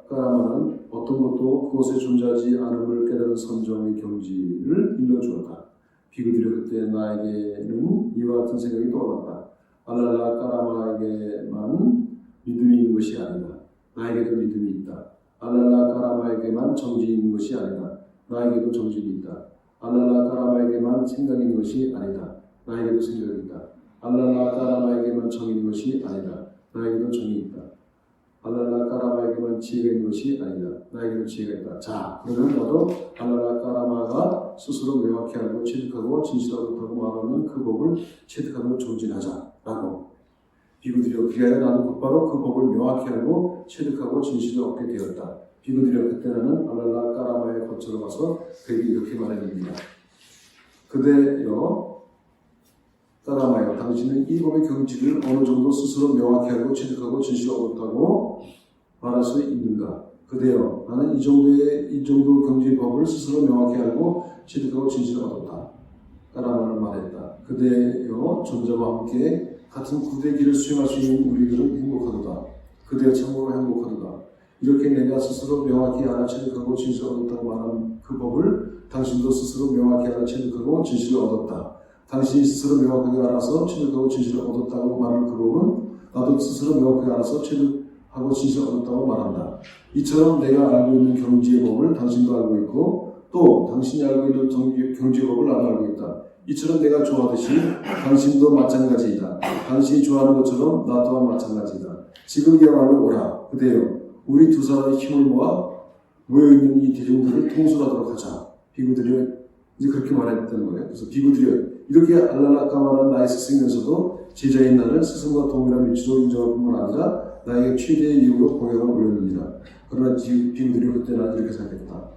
까라마는 어떤 것도 그곳에 존재하지 않음을 깨달은 선정의 경지를 일러주었다. 비구들이 그때 나에게는 이와 같은 생각이 떠올랐다. 알랄라 까라마에게만 믿음이 있는 것이 아니다, 나에게도 믿음이 있다. 알랄라 까라마에게만 정진이 있는 것이 아니다, 나에게도 정진이 있다. 알랄라 까라마에게만 생각이 있는 것이 아니다, 나에게도 생각이 있다. 알랄라 까라마에게만 정이 있는 것이 아니다, 나에게도 정이 있다. 알랄라 까라마에게만 지혜가 있는 것이 아니다, 나에게도 지혜가 있다. 자, 그러면 나도 알랄라 까라마가 스스로 명확히 알고 체득하고 진실하다고 말하는 그 법을 체득하고 정진하자라고. 비구들이여, 그게 아니라 나는 곧바로 그 법을 명확히 알고 체득하고 진실을 얻게 되었다. 비구들이여, 그때 나는 알랄라 까라마의 거처로 가서 그에게 이렇게 말했습니다. 그대여 까라마여, 당신은 이 법의 경지를 어느 정도 스스로 명확히 알고 체득하고 진실을 얻었다고 말할 수 있는가? 그대여, 나는 이 정도 경지의 법을 스스로 명확히 알고 체득하고 진실을 얻었다. 까라마는 말했다. 그대여, 존재와 함께 같은 구대의 길을 수행할 수 있는 우리들은 행복하도다. 그대여, 참으로 행복하도다. 이렇게 내가 스스로 명확히 알아 체득하고 진실을 얻었다고 말한 그 법을 당신도 스스로 명확히 알아 체득하고 진실을 얻었다. 당신이 스스로 명확하게 알아서 체득하고 진실을 얻었다고 말하는 그 법은 나도 스스로 명확하게 알아서 체득하고 진실을 얻었다고 말한다. 이처럼 내가 알고 있는 경지의 법을 당신도 알고 있고 또 당신이 알고 있는 경지의 법을 나도 알고 있다. 이처럼 내가 좋아하듯이 당신도 마찬가지이다. 당신이 좋아하는 것처럼 나 또한 마찬가지이다. 지금이야말로 오라. 그대여, 우리 두 사람의 힘을 모아 모여있는 이 대중들을 통솔하도록 하자. 비구들이 이제 그렇게 말했다는 거예요. 그래서 비구들이 이렇게 알랄라 까마라는 나의 스승이면서도 제자인 나를 스승과 동일한 위치로 인정할 뿐만 아니라 나에게 최대의 이유로 공양을 올렸느니라. 그러나 비구들이 그때 나는 이렇게 생각했다.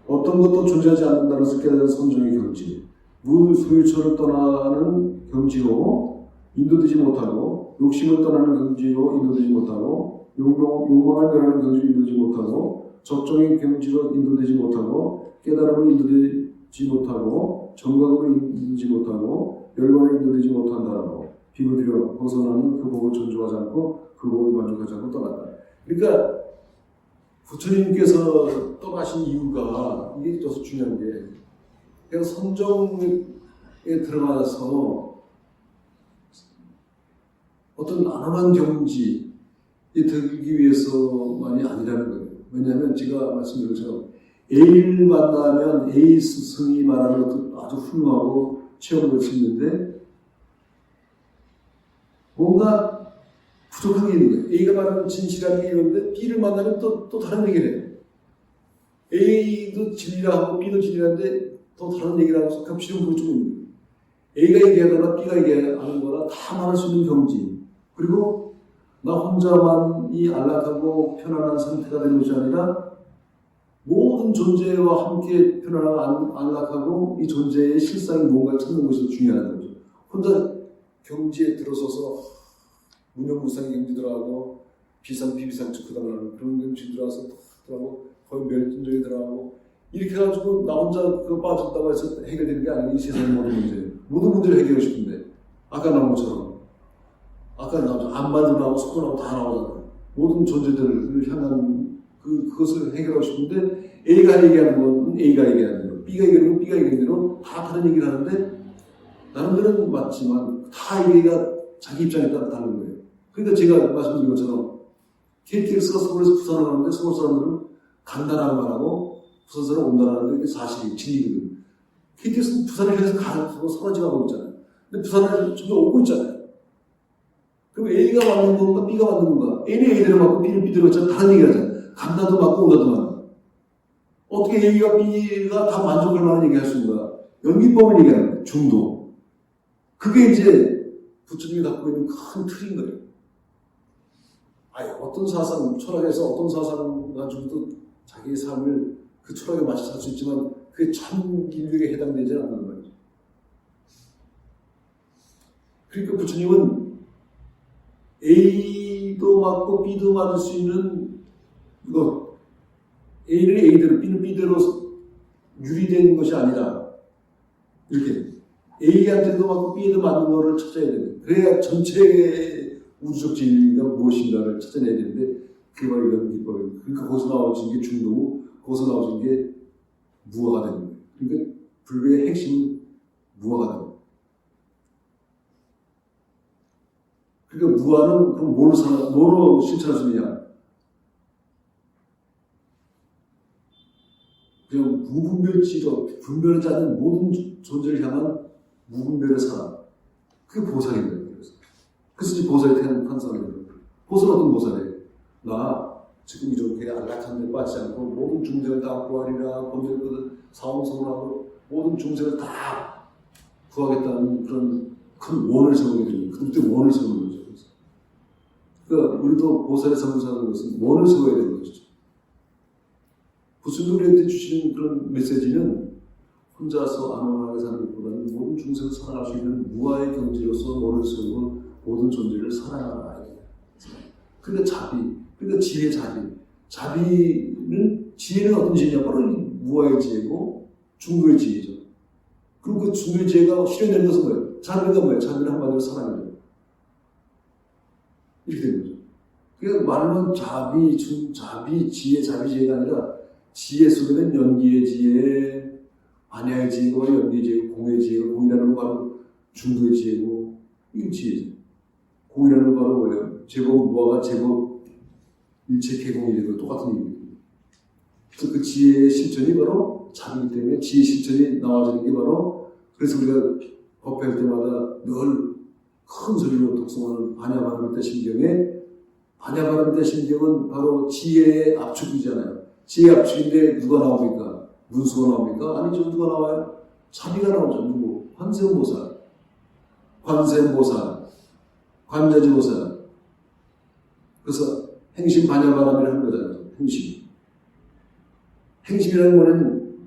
어떤 것도 존재하지 않는다는 것을 깨달은 선정의 경지, 물 소유처를 떠나는 경지로 인도되지 못하고, 욕심을 떠나는 경지로 인도되지 못하고, 욕망을 멸하는 경지로 인도되지 못하고, 적정의 경지로 인도되지 못하고, 깨달음을 인도되지 못하고, 정각으로 인도되지 못하고, 열반을 인도되지 못한다라고 비구들여 벗어나는 그 복을 존중하지 않고 그 복을 만족하지 않고 떠난다. 그러니까 부처님께서 떠나신 이유가 이게 더 중요한 게, 그냥 선정에 들어가서 어떤 아담한 경지에 들기 위해서만이 아니라는 거예요. 왜냐하면 제가 말씀드린 것처럼 A를 만나면 A 스승이 말하는 것도 아주 훌륭하고 체험을 짓는데 뭔가 부족한 게 있는 거예요. A가 말하는 진실한 게 있는데 B를 만나면 또 다른 얘기를 해요. A도 진리라 하고 B도 진리라는데 또 다른 얘기를 하고 겹치는 부분이 좀 있는 거예요. A가 얘기하거나 B가 얘기하는 거나 다 말할 수 있는 경지, 그리고 나 혼자만이 안락하고 편안한 상태가 되는 것이 아니라 모든 존재와 함께 편안하고 안락하고 이 존재의 실상이 뭔가를 찾는 것이 중요한 거죠. 혼자 경지에 들어서서 무념무상의 경지 들어가고 비상비비상측 그다음에 그런 경지 들어가서 들어가고 거의 멸진적이 들어가고 이렇게 해가지고 나 혼자 그거 빠졌다고 해서 해결되는 게 아니고 이 세상의 모든 문제, 모든 문제를 해결하고 싶은데 아까 나온 것처럼 아까 나오죠. 안마도 나오고 속도 나오고 다 나오잖아요. 모든 존재들을 향한 그것을 해결하고 싶은데 A가 얘기하는 건 A가 얘기하는 대로, B가 얘기하는 건 B가 얘기하는 대로 다 다른 얘기를 하는데 나름대로는 맞지만 다 얘기가 자기 입장에 따라 다른 거예요. 그러니까 제가 말씀드린 것처럼 KTX가 서울에서 부산을 가는데 서울 사람들은 간다라는 말하고 부산 사람 온다라는 게 사실이 진리거든요. KTX는 부산을 향해서 가고 사라지고 하고 있잖아요. 근데 부산을 점점 오고 있잖아요. 그럼 A가 맞는 건가 B가 맞는 건가? A는 A대로 맞고 B는 B대로 맞잖아요. 다른 얘기를 하잖아요. 간다도 맞고 온다도 맞고. 어떻게 A가 B가 다 만족할 만한 얘기 할 수 있는 거야? 연기법을 얘기하는 거예요. 중도. 그게 이제 부처님이 갖고 있는 큰 틀인 거예요. 아예 어떤 사상, 철학에서 어떤 사상 가지고도 자기의 삶을 그 철학에 맞춰 살 수 있지만 그게 참 인류에게 해당되지 않는 거예요. 그러니까 부처님은 A도 맞고 B도 맞을 수 있는 이거 A는 A대로 B는 B대로 유리된 것이 아니라 이렇게 A한테도 맞고 B에도 맞는 거를 찾아야 되는, 그래야 전체의 우주적 진리가 무엇인가를 찾아내야 되는데 그게 바로 이런 기법이에요. 그러니까 거기서 나오신 게 중도고 거기서 나오신 게 무화가 되는 거예요. 그러니까 불교의 핵심은 무화가 되는 거예요. 그러니까 무화는 그럼 뭐로 실천할 수 있느냐? 그냥 무분별지로 분별하지 않는 모든 존재를 향한 무분별의 사랑. 그게 보살인 거예요. 그래서 이제 보살이 탄생하게 되는 거예요. 보살은 어떤 보살이에요? 나 지금 이렇게 안락한 데 빠지지 않고 모든 중생을 다 구하리라 번뇌거든 사원성하고 모든 중생을 다 구하겠다는 그런 큰 원을 세우게 되는 거예요. 그때 원을 세우는 거죠. 그러니까 우리도 보살의 상승하는 것은 원을 세워야 되는 것이죠. 부처님이 우리한테 주시는 그런 메시지는 혼자서 안원하게 사는 것보다는 모든 중생을 사랑할 수 있는 무아의 경지로서 원을 세우고 모든 존재를 사랑하라. 그러니까 자비, 그러니까 지혜 자비는 지혜는 어떤 지혜냐? 바로 무아의 지혜고 중도의 지혜죠. 그리고 그 중도의 지혜가 실현되는 것은 뭐예요? 자비가 뭐예요? 자비는 한마디로 사랑이에요. 이렇게 되는 거죠. 그러니까 말하면 자비, 지혜가 아니라 지혜 속에는 연기의 지혜, 안야의 지혜가 연기의 지혜고 공의 지혜고 공이라는 건 바로 중도의 지혜고 이게 지혜죠. 공이라는 건 바로 뭐예요? 제법 무아가 제법 일체 개공이고 똑같은 얘기입니다. 그래서 그 지혜의 실천이 바로 자비이기 때문에 지혜 실천이 나와지는 게 바로, 그래서 우리가 법회할 때마다 늘 큰 소리로 독송하는 반야바람때 신경에, 반야바람때 신경은 바로 지혜의 압축이잖아요. 지혜의 압축인데 누가 나옵니까? 문수가 나옵니까? 아니죠. 누가 나와요? 자비가 나오죠. 누구? 관세음보살. 관세음보살. 관자지보살. 그래서 행심 반야바람이라는 거잖아요. 행심. 행심이라는 거는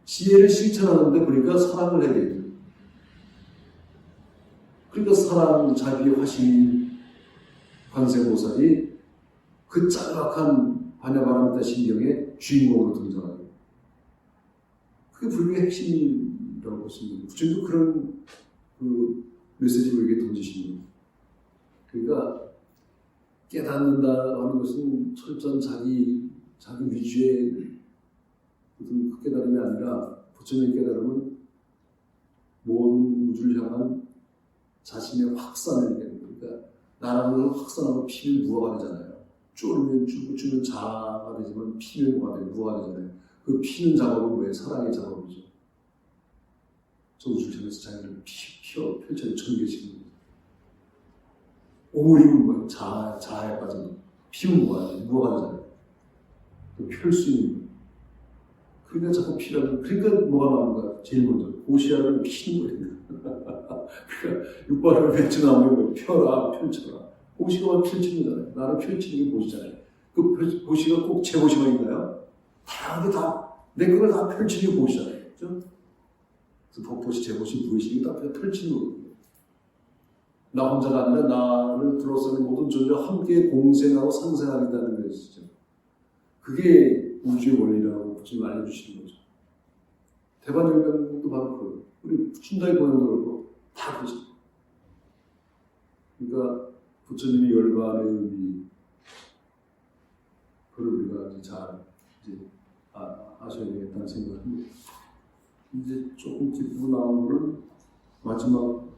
지혜를 실천하는데 그러니까 사랑을 해야 돼요. 그러니까 사랑, 자비, 화신, 관세보살이 그 짤막한 반야바람이다 신경의 주인공으로 등장하죠. 그게 불교의 핵심이라고 볼 수 있는 거예요. 부처님도 그런 그 메시지를 우리에게 던지시는 거예요. 그러니까 깨닫는다는 것은 철저한 자기 위주의 그 깨달음이 아니라 부처님의 깨달음은 모든 우주를 향한 자신의 확산을 얘기하는 거예요. 그러니까 나라는 확산하고 피면 무화가 되잖아요. 쪼르면 쭈고 주면 자가 되지만 피면 뭐가 되고 무화가 되잖아요. 그 피는 작업은 뭐예요? 사랑의 작업이죠. 저 우주를 향해서 자기를 펼쳐서 전개시키는 거예요. 오므리면 뭐예요? 자아에 빠진 거. 피면 뭐가 되죠? 무화가 되잖아요. 펼 수 있는 거예요. 그러니까 자꾸 피라는, 그러니까 뭐가 나오는가? 제일 먼저 보시라는 피는 거예요. 그러니까 육바람을 뱉어나오면 뭐 펴라, 펼쳐라. 보시가 펼치는 거잖아요. 나를 펼치는 게 보시잖아요. 그 보시가 꼭 제 보시가 있나요? 내 거를 다 펼치는 게 보시잖아요. 그죠? 그래서 보시, 제 보시, 보이시는 게 다 펼치는 거거든요. 나 혼자가 아니라 나를 둘러싸는 모든 존재와 함께 공생하고 상생하겠다는 것이죠. 그게 우주의 원리라고 지금 알려주시는 거죠. 대반영감도 바로 그거예요. 우리 춘다의 공연도 그렇고 다 그러죠. 그러니까 부처님이 열반의 의미, 그걸 우리가 잘 아셔야 되겠다는 생각을 이제 조금 뒷부분 나온 거는 마지막으로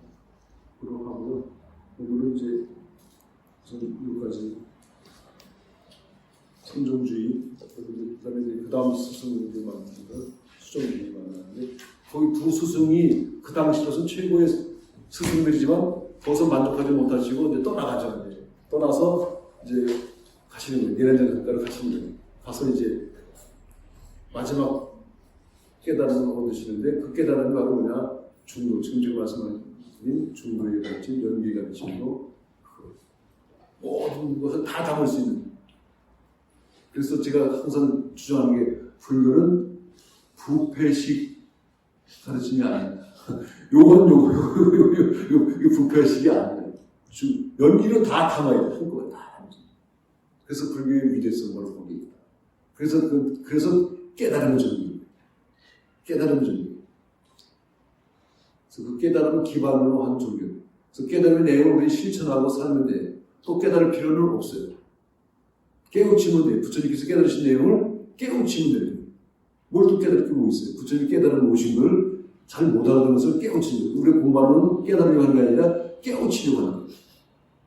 하고요. 오늘은 이제 여기까지 선정주의, 그다음에 그 다음 스승님들 만나는데 수정주의 만나는데 거기 두 스승이 그 당시로서는 최고의 스승들이지만 거기서 만족하지 못하시고 이제 떠나가죠. 이제 떠나서 이제 가시는 거예요. 니란자 국가를 가시는 거예요. 가서 이제 마지막 깨달음을 얻으시는데 그 깨달음이 바로 뭐냐? 중도, 지금 말씀하신 중도에 가르친 연기에 가르친 거, 모든 것을 다 담을 수 있는. 그래서 제가 항상 주장하는 게 불교는 부패식 가르침이 아닙니다. 요건 부패식이 아니에요. 연기로 다 담아요. 한꺼번에 다 담죠. 그래서 불교의 위대성을 보게 있다. 그래서 깨달음을 전개해요. 깨달음을 전개해요. 그래서 그 깨달음을 기반으로 한 종교. 그래서 깨달음의 내용을 우리 실천하고 살면 돼요. 또 깨달을 필요는 없어요. 깨우치면 돼요. 부처님께서 깨달으신 내용을 깨우치면 돼요. 뭘 또 깨달을 게 뭐 있어요? 부처님이 깨달은 오신 걸 잘 못 알아듣는 것을 깨우치는 거예요. 우리 공부하는 깨달으려고 하는 게 아니라 깨우치려고 하는 거예요.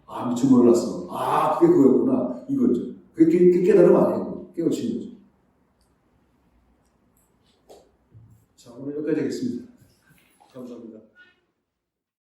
아, 미처 몰랐어. 아, 그게 그거였구나. 이거죠. 그게 깨달음 아니에요. 깨우치는 거죠. 자, 오늘 여기까지 하겠습니다. 감사합니다.